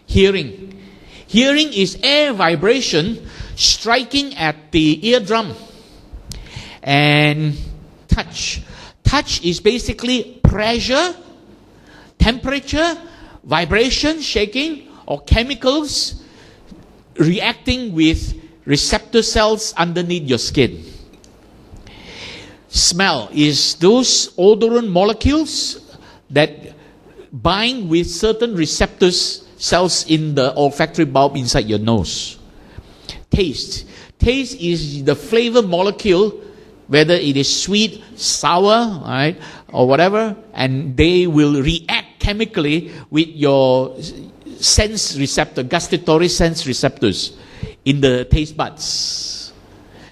Hearing. Hearing is air vibration striking at the eardrum. And touch. Touch is basically pressure, temperature, vibration, shaking, or chemicals reacting with receptor cells underneath your skin. Smell is those odorant molecules that bind with certain receptors cells in the olfactory bulb inside your nose. Taste. Taste is the flavor molecule, whether it is sweet, sour, right, or whatever, and they will react chemically with your sense receptor, gustatory sense receptors in the taste buds.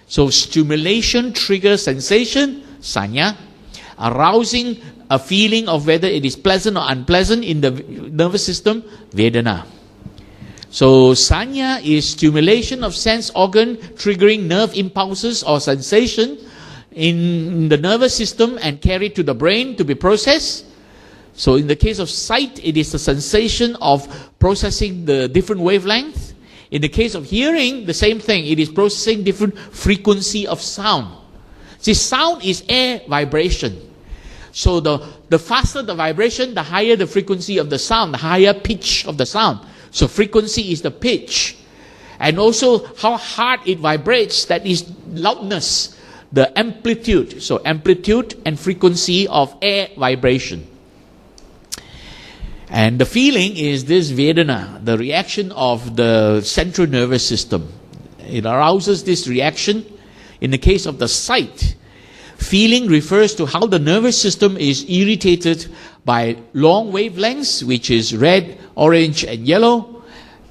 So stimulation triggers sensation, sanya, arousing a feeling of whether it is pleasant or unpleasant in the nervous system, Vedana. So sanya is stimulation of sense organ triggering nerve impulses or sensation in the nervous system and carried to the brain to be processed. So in the case of sight, it is the sensation of processing the different wavelengths. In the case of hearing, the same thing. It is processing different frequency of sound. See, sound is air vibration. So the faster the vibration, the higher the frequency of the sound, the higher pitch of the sound. So frequency is the pitch. And also how hard it vibrates, that is loudness, the amplitude. So amplitude and frequency of air vibration. And the feeling is this Vedana, the reaction of the central nervous system. It arouses this reaction. In the case of the sight, feeling refers to how the nervous system is irritated by long wavelengths, which is red, orange, and yellow,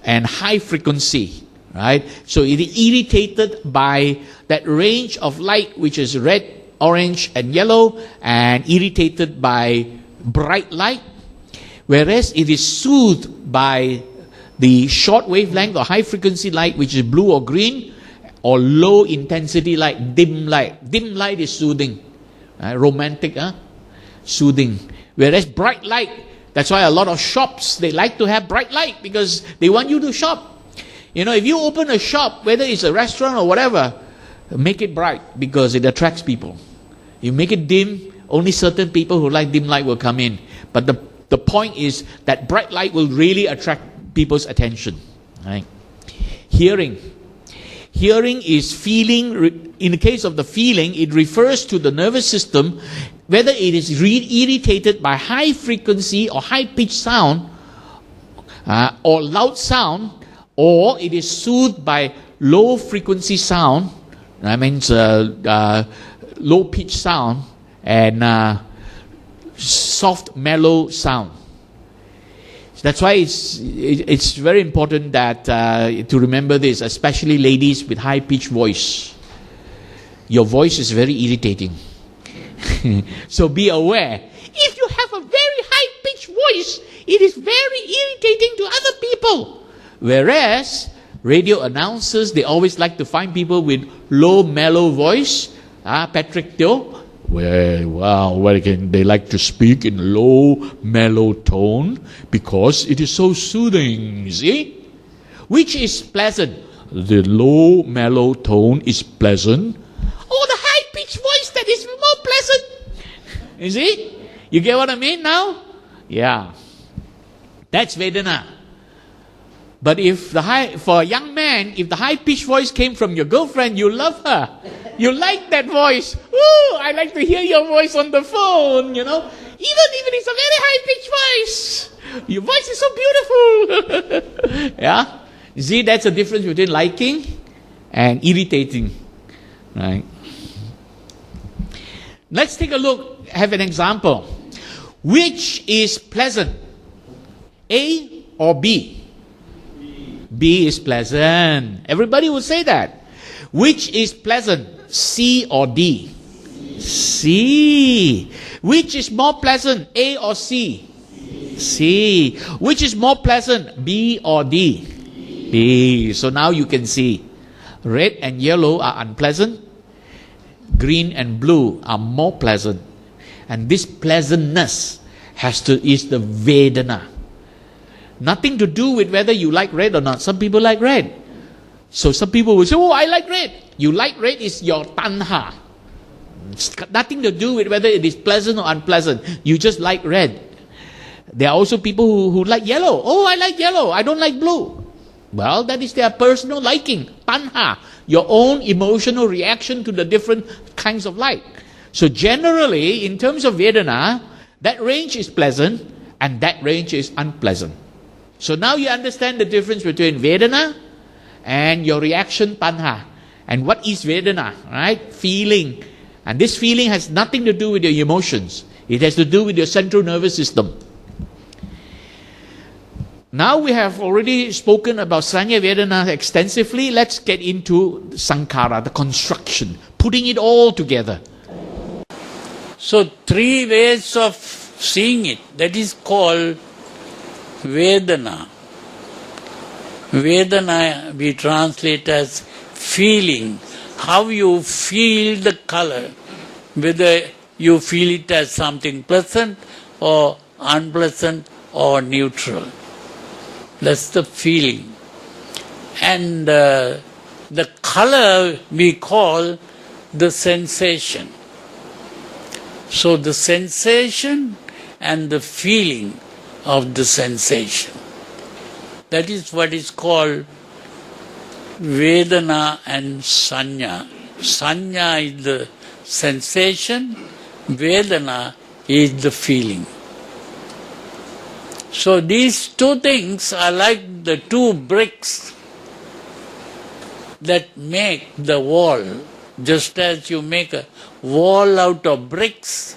and high frequency. Right? So it is irritated by that range of light, which is red, orange, and yellow, and irritated by bright light. Whereas it is soothed by the short wavelength or high frequency light, which is blue or green, or low intensity light, dim light. Dim light is soothing, romantic, soothing. Whereas bright light, that's why a lot of shops, they like to have bright light because they want you to shop. You know, if you open a shop, whether it's a restaurant or whatever, make it bright because it attracts people. You make it dim, only certain people who like dim light will come in. But the point is that bright light will really attract people's attention. Right? Hearing. Hearing is feeling. In the case of the feeling, it refers to the nervous system, whether it is irritated by high frequency or high pitched sound, or loud sound, or it is soothed by low frequency sound. That means low pitched sound and soft mellow sound. That's why it's very important that to remember this, especially ladies with high pitched voice. Your voice is very irritating. So be aware. If you have a very high pitched voice, it is very irritating to other people. Whereas radio announcers, they always like to find people with low mellow voice. Patrick Teo. They like to speak in low, mellow tone because it is so soothing, see? Which is pleasant? The low, mellow tone is pleasant. Oh, the high-pitched voice that is more pleasant. You see? You get what I mean now? Yeah. That's Vedana. But for a young man, if the high-pitched voice came from your girlfriend, you love her. You like that voice. Ooh, I like to hear your voice on the phone, you know. Even if it's a very high-pitched voice. Your voice is so beautiful. Yeah? You see, that's the difference between liking and irritating. Right? Let's take a look, have an example. Which is pleasant? A or B? B is pleasant. Everybody will say that. Which is pleasant? C or D? C. Which is more pleasant? A or C? C. Which is more pleasant? B or D? B. So now you can see. Red and yellow are unpleasant. Green and blue are more pleasant. And this pleasantness is the Vedana. Nothing to do with whether you like red or not. Some people like red. So some people will say, oh, I like red. You like red is your tanha. It's got nothing to do with whether it is pleasant or unpleasant. You just like red. There are also people who like yellow. Oh, I like yellow. I don't like blue. Well, that is their personal liking. Tanha. Your own emotional reaction to the different kinds of light. So generally, in terms of Vedana, that range is pleasant and that range is unpleasant. So now you understand the difference between Vedana and your reaction tanha. And what is Vedana, right? Feeling. And this feeling has nothing to do with your emotions. It has to do with your central nervous system. Now we have already spoken about Sanya Vedana extensively. Let's get into Sankhara, the construction, putting it all together. So 3 ways of seeing it. That is called Vedana. Vedana we translate as feeling. How you feel the color. Whether you feel it as something pleasant or unpleasant or neutral. That's the feeling. And the color we call the sensation. So the sensation and the feeling of the sensation. That is what is called Vedana and Sanya. Sanya is the sensation, Vedana is the feeling. So these 2 things are like the 2 bricks that make the wall. Just as you make a wall out of bricks,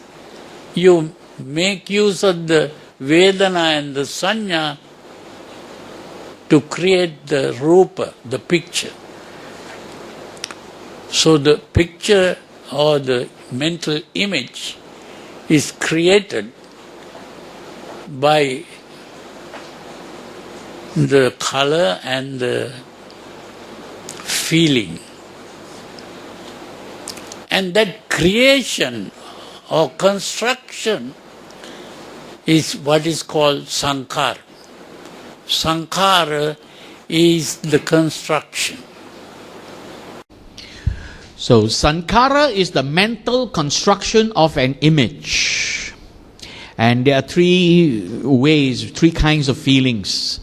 you make use of the Vedana and the Sanya to create the Rupa, the picture. So the picture or the mental image is created by the color and the feeling. And that creation or construction is what is called Sankhara. Sankhara is the construction. So sankhara is the mental construction of an image. And there are three kinds of feelings.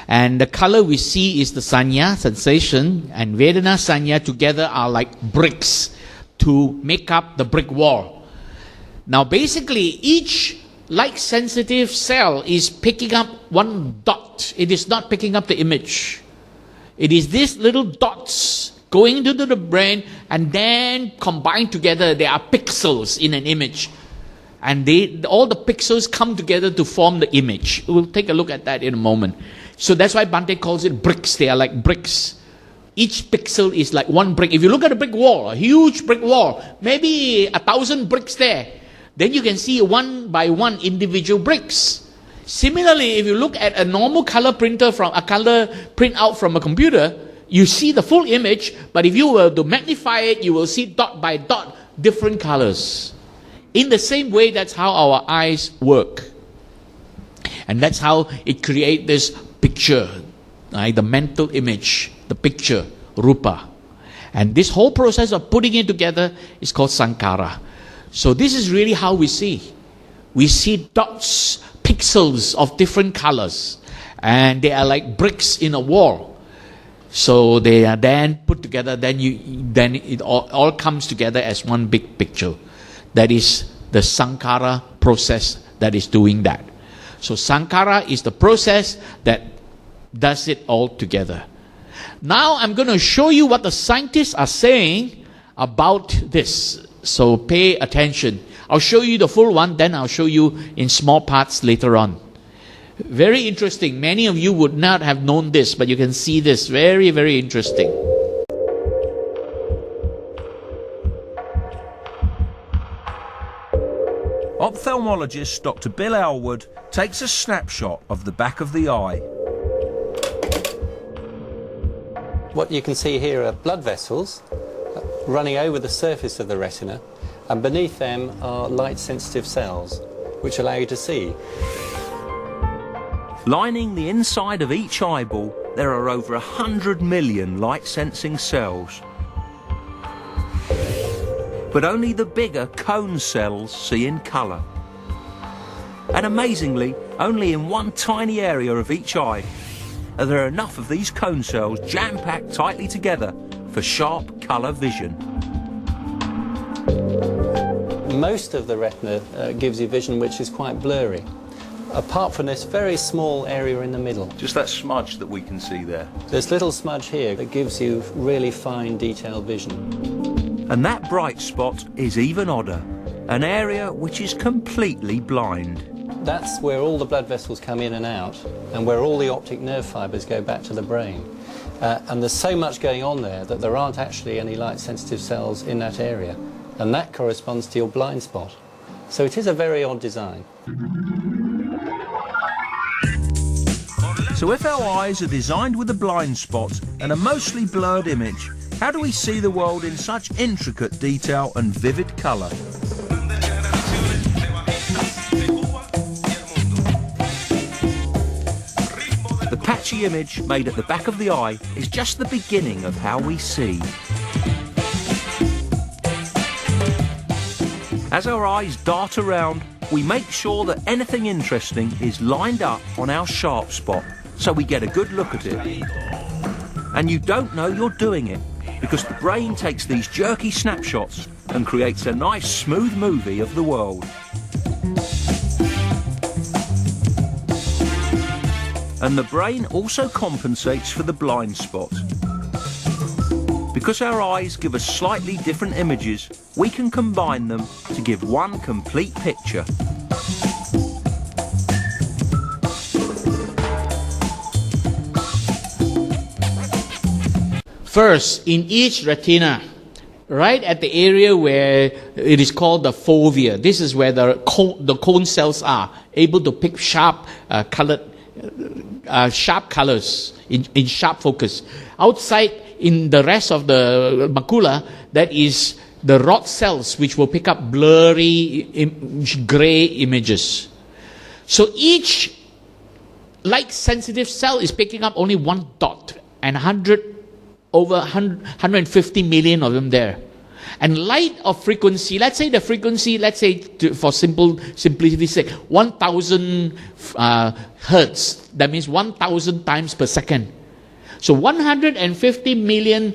And the color we see is the sanya, sensation, and vedana, sanya together are like bricks to make up the brick wall. Now basically each light-sensitive cell is picking up one dot. It is not picking up the image. It is these little dots going into the brain and then combined together. There are pixels in an image. And all the pixels come together to form the image. We'll take a look at that in a moment. So that's why Bhante calls it bricks. They are like bricks. Each pixel is like one brick. If you look at a brick wall, a huge brick wall, maybe 1,000 bricks there, then you can see one by one individual bricks. Similarly, if you look at a normal color printer from a color printout from a computer, you see the full image, but if you were to magnify it, you will see dot by dot different colors. In the same way, that's how our eyes work. And that's how it creates this picture, right? The mental image, the picture, rupa. And this whole process of putting it together is called sankhara. So this is really how we see. We see dots, pixels of different colors. And they are like bricks in a wall. So they are then put together, then it all comes together as one big picture. That is the sankhara process that is doing that. So sankhara is the process that does it all together. Now I'm going to show you what the scientists are saying about this. So pay attention. I'll show you the full one, then I'll show you in small parts later on. Very interesting. Many of you would not have known this, but you can see this. Very, very interesting. Ophthalmologist Dr. Bill Elwood takes a snapshot of the back of the eye. What you can see here are blood vessels running over the surface of the retina, and beneath them are light-sensitive cells, which allow you to see. Lining the inside of each eyeball, there are over 100 million light-sensing cells. But only the bigger cone cells see in colour. And amazingly, only in one tiny area of each eye are there enough of these cone cells jam-packed tightly together for sharp colour vision. Most of the retina gives you vision which is quite blurry, apart from this very small area in the middle. Just that smudge that we can see there. This little smudge here that gives you really fine, detailed vision. And that bright spot is even odder, an area which is completely blind. That's where all the blood vessels come in and out, and where all the optic nerve fibres go back to the brain. And there's so much going on there that there aren't actually any light-sensitive cells in that area, and that corresponds to your blind spot. So it is a very odd design. So if our eyes are designed with a blind spot and a mostly blurred image, how do we see the world in such intricate detail and vivid colour? The patchy image made at the back of the eye is just the beginning of how we see. As our eyes dart around, we make sure that anything interesting is lined up on our sharp spot, so we get a good look at it. And you don't know you're doing it, because the brain takes these jerky snapshots and creates a nice smooth movie of the world. And the brain also compensates for the blind spot. Because our eyes give us slightly different images, we can combine them to give one complete picture. First, in each retina, right at the area where it is called the fovea, this is where the cone cells are able to pick sharp colors in sharp focus. Outside, in the rest of the macula, that is the rod cells which will pick up blurry grey images. So each light sensitive cell is picking up only one dot, and 150 million of them there. And light of frequency, let's say the frequency, for simplicity's sake, 1000 hertz, that means 1000 times per second. So 150 million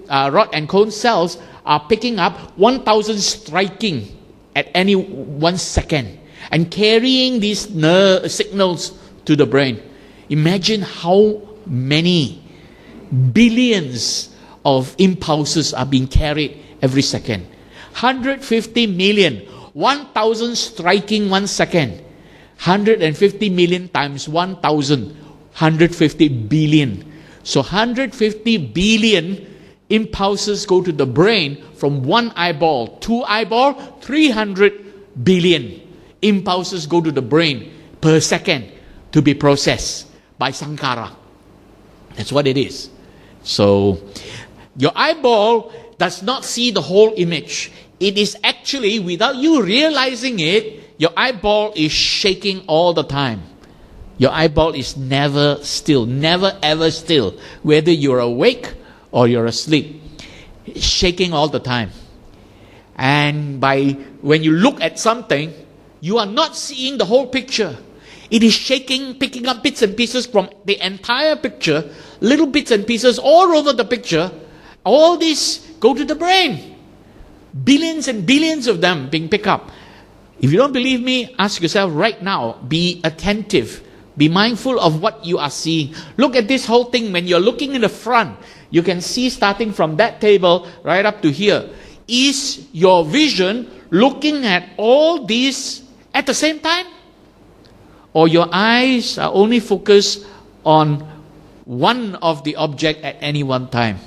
rod and cone cells are picking up 1000 striking at any 1 second and carrying these nerve signals to the brain. Imagine how many billions of impulses are being carried every second. 150 million, 1000 striking 1 second. 150 million times 1000, 150 billion. So 150 billion impulses go to the brain from one eyeball. 2 eyeball, 300 billion impulses go to the brain per second to be processed by Sankara. That's what it is. So your eyeball does not see the whole image. It is actually, without you realizing it, your eyeball is shaking all the time. Your eyeball is never still, never ever still, whether you're awake or you're asleep. It's shaking all the time. And when you look at something, you are not seeing the whole picture. It is shaking, picking up bits and pieces from the entire picture, little bits and pieces all over the picture. All these go to the brain. Billions and billions of them being picked up. If you don't believe me, ask yourself right now. Be attentive. Be mindful of what you are seeing. Look at this whole thing. When you're looking in the front, you can see starting from that table right up to here. Is your vision looking at all these at the same time? Or your eyes are only focused on one of the object at any one time?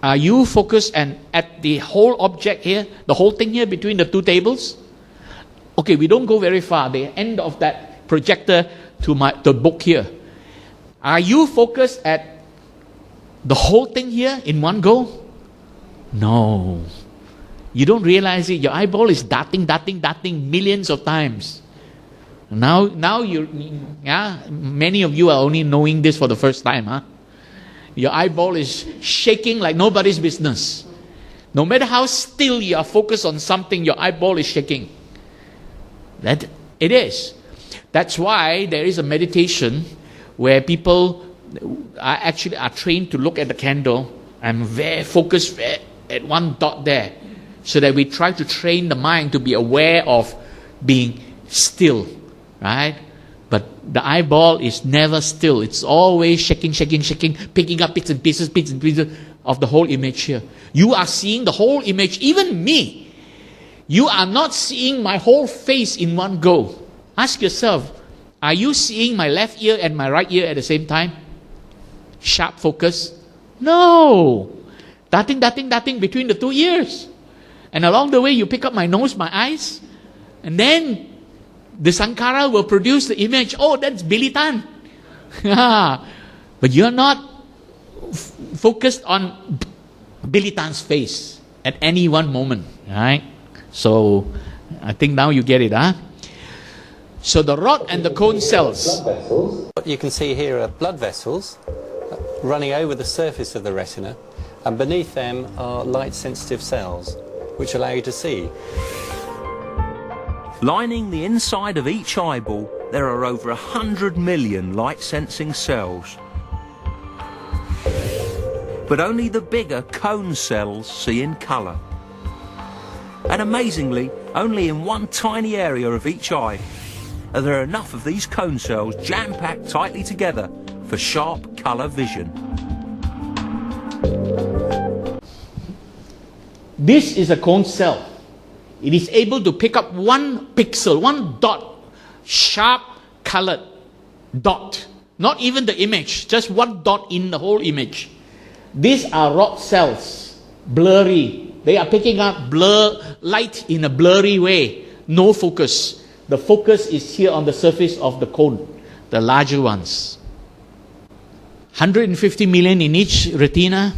Are you focused at the whole object here, the whole thing here between the two tables? Okay, we don't go very far. The end of that projector to the book here. Are you focused at the whole thing here in one go? No. You don't realize it. Your eyeball is darting millions of times. Now many of you are only knowing this for the first time, huh? Your eyeball is shaking like nobody's business. No matter how still you are focused on something, your eyeball is shaking. That it is. That's why there is a meditation where people are trained to look at the candle and very focused at one dot there, so that we try to train the mind to be aware of being still, right? But the eyeball is never still. It's always shaking, picking up bits and pieces of the whole image here. You are seeing the whole image, even me. You are not seeing my whole face in one go. Ask yourself, are you seeing my left ear and my right ear at the same time? Sharp focus? No. Darting between the two ears. And along the way, you pick up my nose, my eyes, and then the Sankara will produce the image. Oh, that's Billy Tan. But you're not focused on Billy Tan's face at any one moment, right? So I think now you get it, huh? So the rod and the cone cells. What you can see here are blood vessels running over the surface of the retina, and beneath them are light-sensitive cells, which allow you to see. Lining the inside of each eyeball, there are over 100 million light-sensing cells. But only the bigger cone cells see in colour. And amazingly, only in one tiny area of each eye are there enough of these cone cells jam-packed tightly together for sharp colour vision. This is a cone cell. It is able to pick up one pixel, one dot, sharp colored dot. Not even the image, just one dot in the whole image. These are rod cells, blurry. They are picking up light in a blurry way, no focus. The focus is here on the surface of the cone, the larger ones. 150 million in each retina,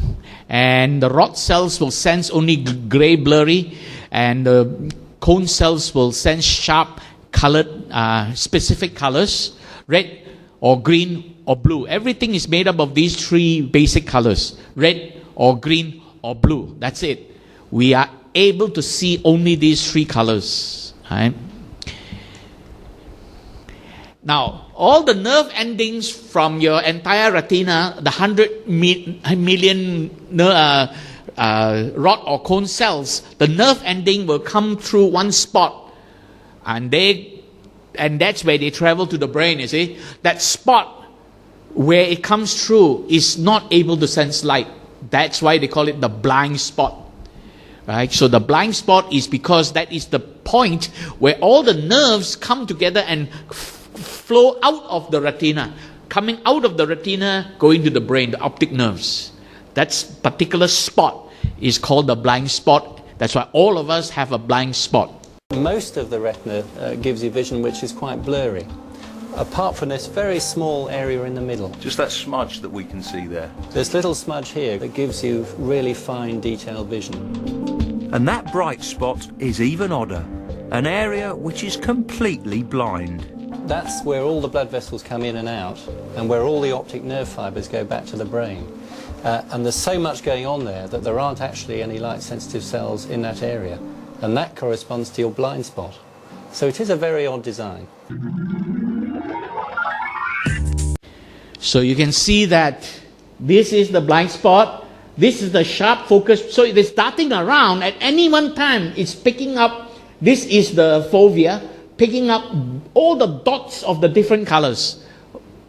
and the rod cells will sense only grey blurry, and the cone cells will sense sharp colored, specific colors, red or green or blue. Everything is made up of these three basic colors, red or green or blue. That's it. We are able to see only these three colors. Right? Now, all the nerve endings from your entire retina, the 100 million rod or cone cells, the nerve ending will come through one spot, and that's where they travel to the brain. You see, that spot where it comes through is not able to sense light. That's why they call it the blind spot. Right? So the blind spot is because that is the point where all the nerves come together and flow out of the retina, coming out of the retina, going to the brain, the optic nerves. That particular spot is called the blind spot. That's why all of us have a blind spot. Most of the retina gives you vision which is quite blurry, apart from this very small area in the middle. Just that smudge that we can see there. This little smudge here that gives you really fine, detailed vision. And that bright spot is even odder, an area which is completely blind. That's where all the blood vessels come in and out, and where all the optic nerve fibres go back to the brain. And there's so much going on there that there aren't actually any light-sensitive cells in that area. And that corresponds to your blind spot. So it is a very odd design. So you can see that this is the blind spot, this is the sharp focus. So it is darting around at any one time. It's picking up, this is the fovea, picking up all the dots of the different colors,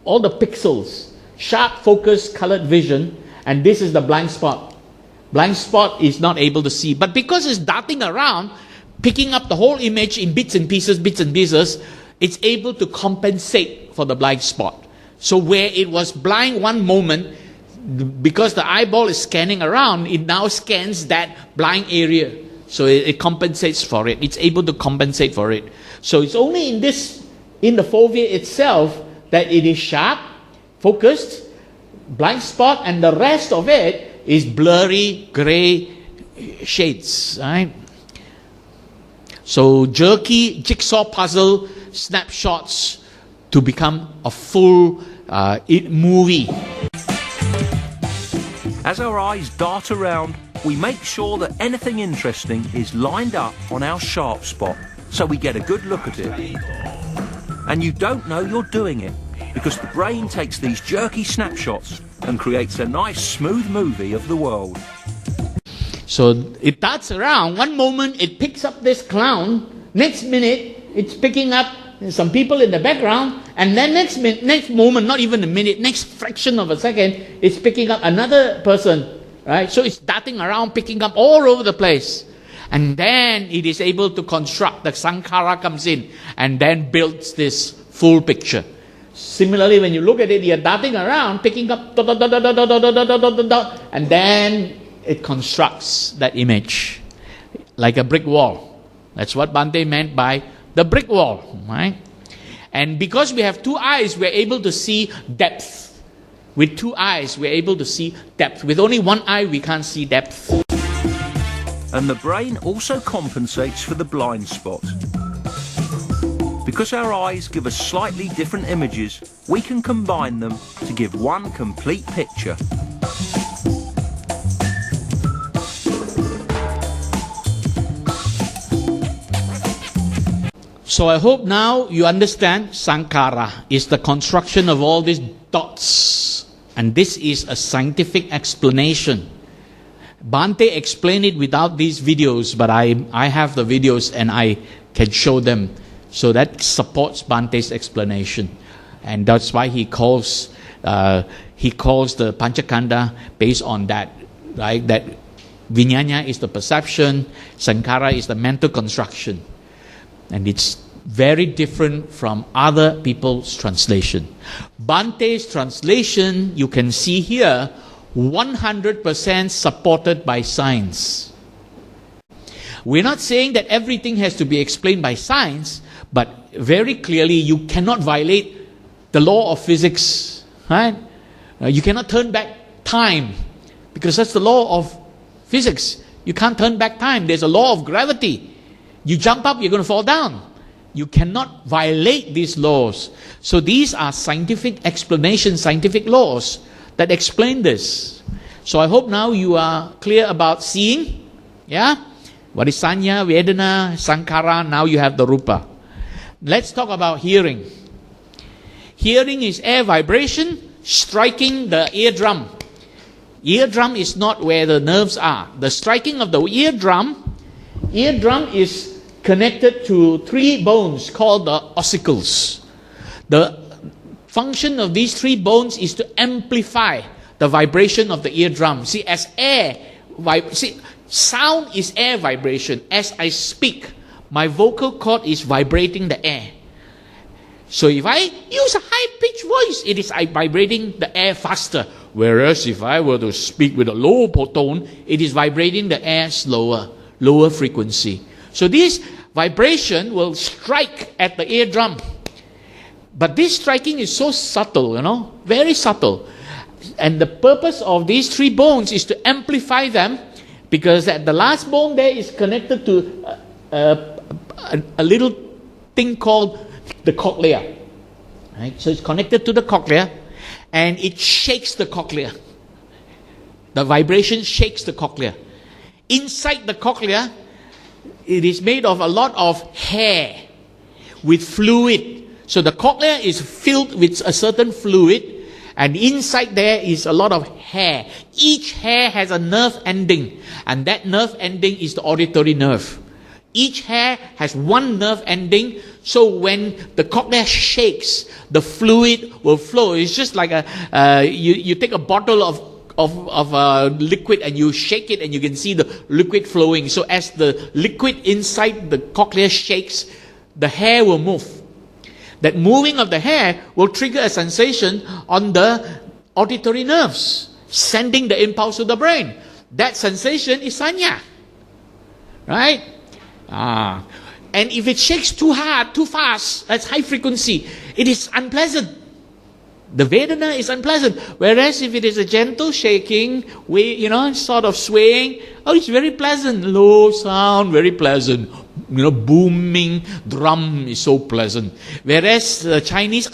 all the pixels, sharp focus colored vision, and this is the blind spot. Blind spot is not able to see, but because it's darting around, picking up the whole image in bits and pieces, it's able to compensate for the blind spot. So where it was blind one moment, because the eyeball is scanning around, it now scans that blind area. So it compensates for it. It's able to compensate for it. So it's only in the fovea itself that it is sharp, focused, blind spot, and the rest of it is blurry, gray shades. Right? So jerky jigsaw puzzle snapshots to become a full movie. As our eyes dart around, we make sure that anything interesting is lined up on our sharp spot, so we get a good look at it. And you don't know you're doing it, because the brain takes these jerky snapshots and creates a nice smooth movie of the world. So it darts around. One moment it picks up this clown. Next minute it's picking up some people in the background. And then next moment, not even a minute, next fraction of a second, it's picking up another person. Right? So it's darting around, picking up all over the place. And then it is able to construct, the sankhara comes in and then builds this full picture. Similarly, when you look at it, you're darting around, picking up dot, dot, dot, dot, dot, dot, dot, dot, dot, dot, and then it constructs that image like a brick wall. That's what Bhante meant by the brick wall. Right? And because we have two eyes, we're able to see depth. With two eyes, we're able to see depth. With only one eye, we can't see depth. And the brain also compensates for the blind spot. Because our eyes give us slightly different images, we can combine them to give one complete picture. So I hope now you understand Sankhara is the construction of all these dots. And this is a scientific explanation. Bhante explained it without these videos, but I have the videos and I can show them. So that supports Bhante's explanation. And that's why he calls the Panchakanda based on that. Right? That Vijnana is the perception, Sankhara is the mental construction. And it's very different from other people's translation. Bhante's translation, you can see here, 100% supported by science. We're not saying that everything has to be explained by science, but very clearly you cannot violate the law of physics. Right? You cannot turn back time, because that's the law of physics. You can't turn back time. There's a law of gravity. You jump up, you're going to fall down. You cannot violate these laws. So these are scientific explanations, scientific laws that explain this. So I hope now you are clear about seeing. Yeah? What is Sanya, Vedana, Sankhara? Now you have the Rupa. Let's talk about hearing. Hearing is air vibration striking the eardrum. Eardrum is not where the nerves are. The striking of the eardrum is connected to 3 bones called the ossicles. The function of these 3 bones is to amplify the vibration of the eardrum. See, as air, sound is air vibration. As I speak, my vocal cord is vibrating the air. So if I use a high-pitched voice, it is vibrating the air faster. Whereas if I were to speak with a low tone, it is vibrating the air slower, lower frequency. So this vibration will strike at the eardrum. But this striking is so subtle, very subtle. And the purpose of these 3 bones is to amplify them, because at the last bone there is connected to a little thing called the cochlea. Right? So it's connected to the cochlea, and it shakes the cochlea. The vibration shakes the cochlea. Inside the cochlea, it is made of a lot of hair with fluid. So the cochlea is filled with a certain fluid, and inside there is a lot of hair. Each hair has a nerve ending, and that nerve ending is the auditory nerve. Each hair has one nerve ending, so when the cochlea shakes, the fluid will flow. It's just like you take a bottle of liquid and you shake it, and you can see the liquid flowing. So as the liquid inside the cochlea shakes, the hair will move. That moving of the hair will trigger a sensation on the auditory nerves, sending the impulse to the brain. That sensation is sanya. Right? And if it shakes too hard, too fast, that's high frequency, it is unpleasant. The Vedana is unpleasant. Whereas if it is a gentle shaking, sort of swaying, it's very pleasant. Low sound, very pleasant. Booming drum is so pleasant. Whereas the Chinese,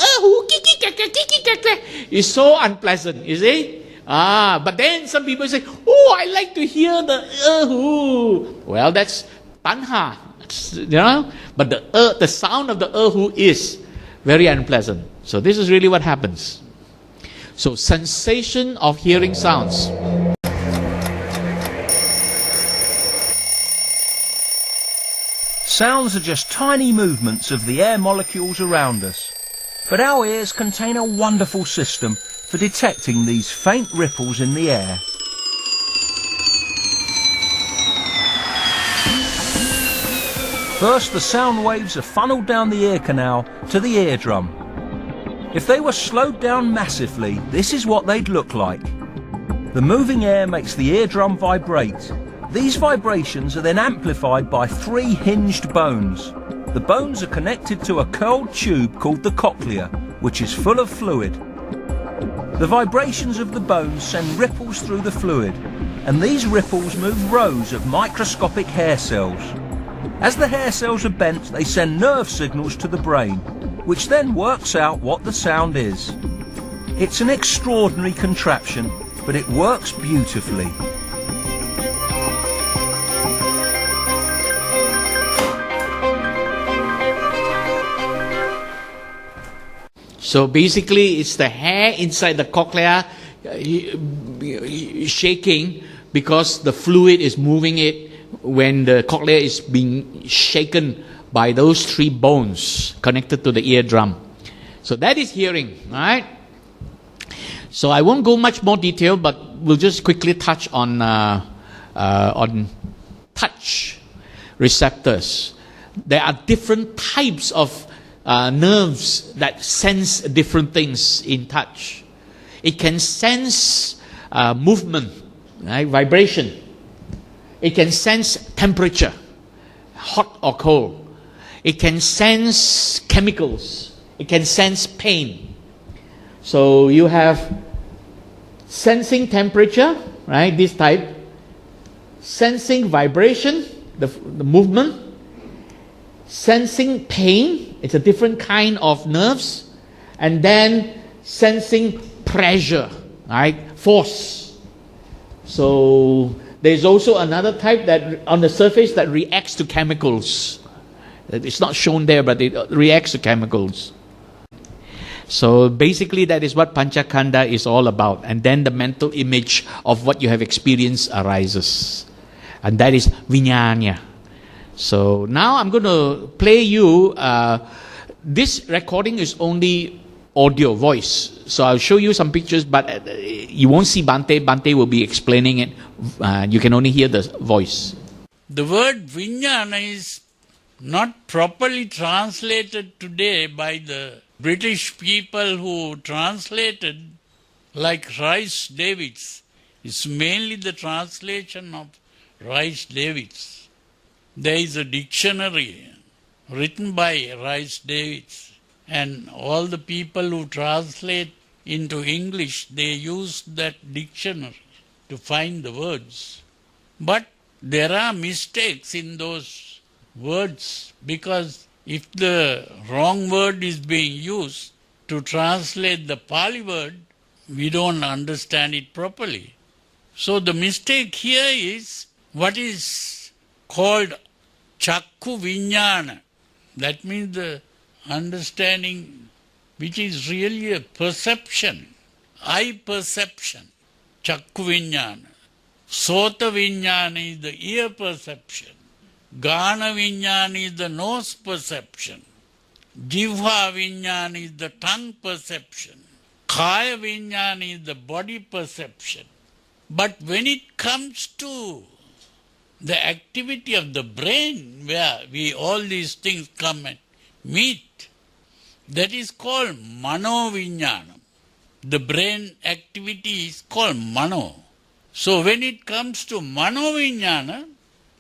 is so unpleasant, you see? But then some people say, I like to hear the Well, that's tanha, but the sound of the is very unpleasant. So this is really what happens. So sensation of hearing sounds. Sounds are just tiny movements of the air molecules around us, but our ears contain a wonderful system for detecting these faint ripples in the air. First, the sound waves are funneled down the ear canal to the eardrum. If they were slowed down massively, this is what they'd look like. The moving air makes the eardrum vibrate. These vibrations are then amplified by 3 hinged bones. The bones are connected to a curled tube called the cochlea, which is full of fluid. The vibrations of the bones send ripples through the fluid, and these ripples move rows of microscopic hair cells. As the hair cells are bent, they send nerve signals to the brain, which then works out what the sound is. It's an extraordinary contraption, but it works beautifully. So basically, it's the hair inside the cochlea shaking because the fluid is moving it when the cochlea is being shaken by those 3 bones connected to the eardrum. So that is hearing, right? So I won't go much more detail, but we'll just quickly touch on touch receptors. There are different types of nerves that sense different things in touch. It can sense movement, right? Vibration. It can sense temperature, hot or cold. It can sense chemicals. It can sense pain. So you have sensing temperature, right? This type. Sensing vibration, the movement. sensing pain, it's a different kind of nerves, and then sensing pressure, right? Force. So there's also another type that on the surface that reacts to chemicals. It's not shown there, but it reacts to chemicals. So basically that is what Panchakanda is all about. And then the mental image of what you have experienced arises. And that is Vijnana. So now I'm going to play you, this recording is only audio, voice. So I'll show you some pictures, but you won't see Bhante. Bhante will be explaining it. You can only hear the voice. The word Vijnana is not properly translated today by the British people who translated, like Rice Davids. It's mainly the translation of Rice Davids. There is a dictionary written by Rice Davids, and all the people who translate into English, they use that dictionary to find the words. But there are mistakes in those words, because if the wrong word is being used to translate the Pali word, we don't understand it properly. So the mistake here is what is called Chakku Vijnana. That means the understanding which is really a perception, eye perception, Chakku Vijnana. Sota Vijnana is the ear perception. Gana Vijnana is the nose perception. Jivha Vijnana is the tongue perception. Kaya Vijnana is the body perception. But when it comes to the activity of the brain, where all these things come and meet, that is called Mano Vijnana. The brain activity is called Mano. So when it comes to Mano Vijnana,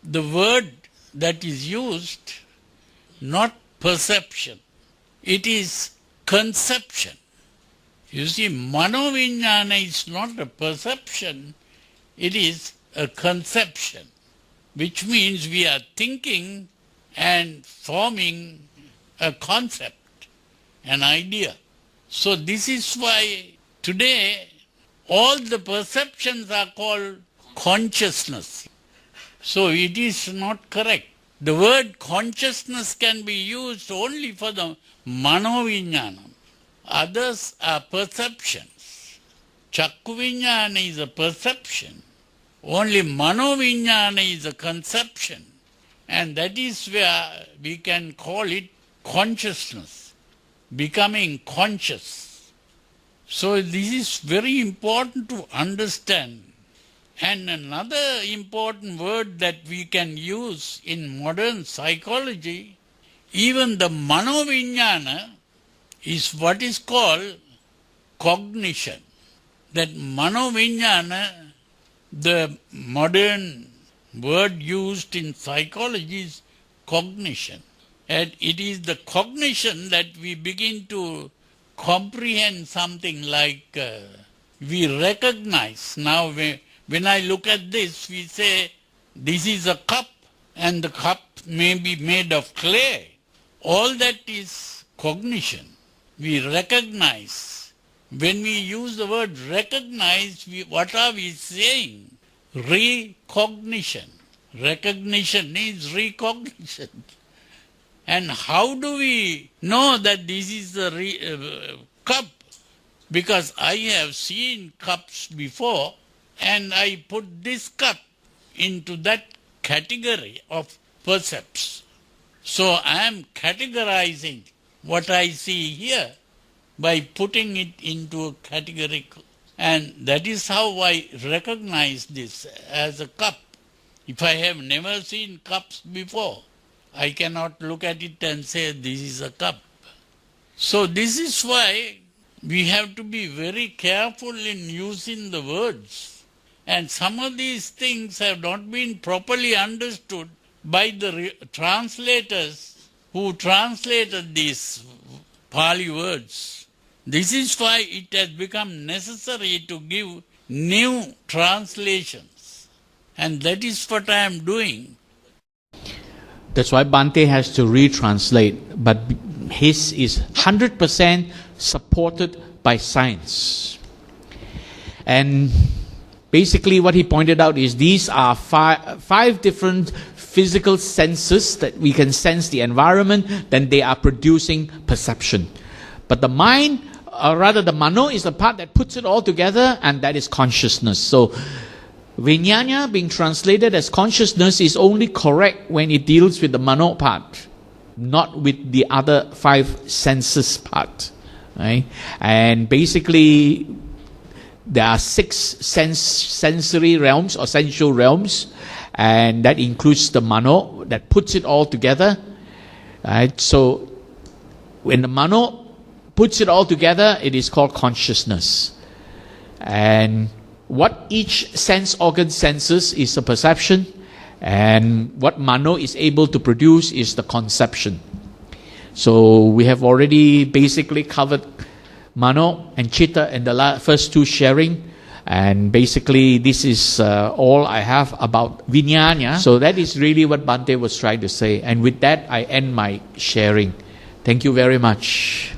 the word that is used, not perception, it is conception. You see, Mano Vijnana is not a perception, it is a conception, which means we are thinking and forming a concept, an idea. So this is why today all the perceptions are called consciousness. So it is not correct. The word consciousness can be used only for the Mano Vijnana. Others are perceptions. Chakku Vijnana is a perception. Only Mano Vijnana is a conception. And that is where we can call it consciousness, becoming conscious. So this is very important to understand. And another important word that we can use in modern psychology, even the Mano Vijnana is what is called cognition. That Mano Vijnana, the modern word used in psychology is cognition. And it is the cognition that we begin to comprehend something like we recognize. Now when I look at this, we say this is a cup and the cup may be made of clay. All that is cognition. We recognize. When we use the word recognize, what are we saying? Recognition. Recognition is recognition. And how do we know that this is the cup? Because I have seen cups before, and I put this cup into that category of percepts. So I am categorizing what I see here by putting it into a category. And that is how I recognize this as a cup. If I have never seen cups before, I cannot look at it and say this is a cup. So this is why we have to be very careful in using the words. And some of these things have not been properly understood by the translators who translated these Pali words. This is why it has become necessary to give new translations. And that is what I am doing. That's why Bhante has to retranslate, but his is 100% supported by science. And basically what he pointed out is these are five different physical senses that we can sense the environment, then they are producing perception. But the mind, or rather the mano, is the part that puts it all together, and that is consciousness. So Vijnana being translated as consciousness is only correct when it deals with the mano part, not with the other five senses part. Right? And basically there are 6 sensory realms or sensual realms, and that includes the mano that puts it all together. Right? So when the mano puts it all together, it is called consciousness. And what each sense organ senses is a perception, and what mano is able to produce is the conception. So we have already basically covered mano and chitta in the first 2 sharing, and basically this is all I have about Vijnana. So that is really what Bhante was trying to say, and with that I end my sharing. Thank you very much.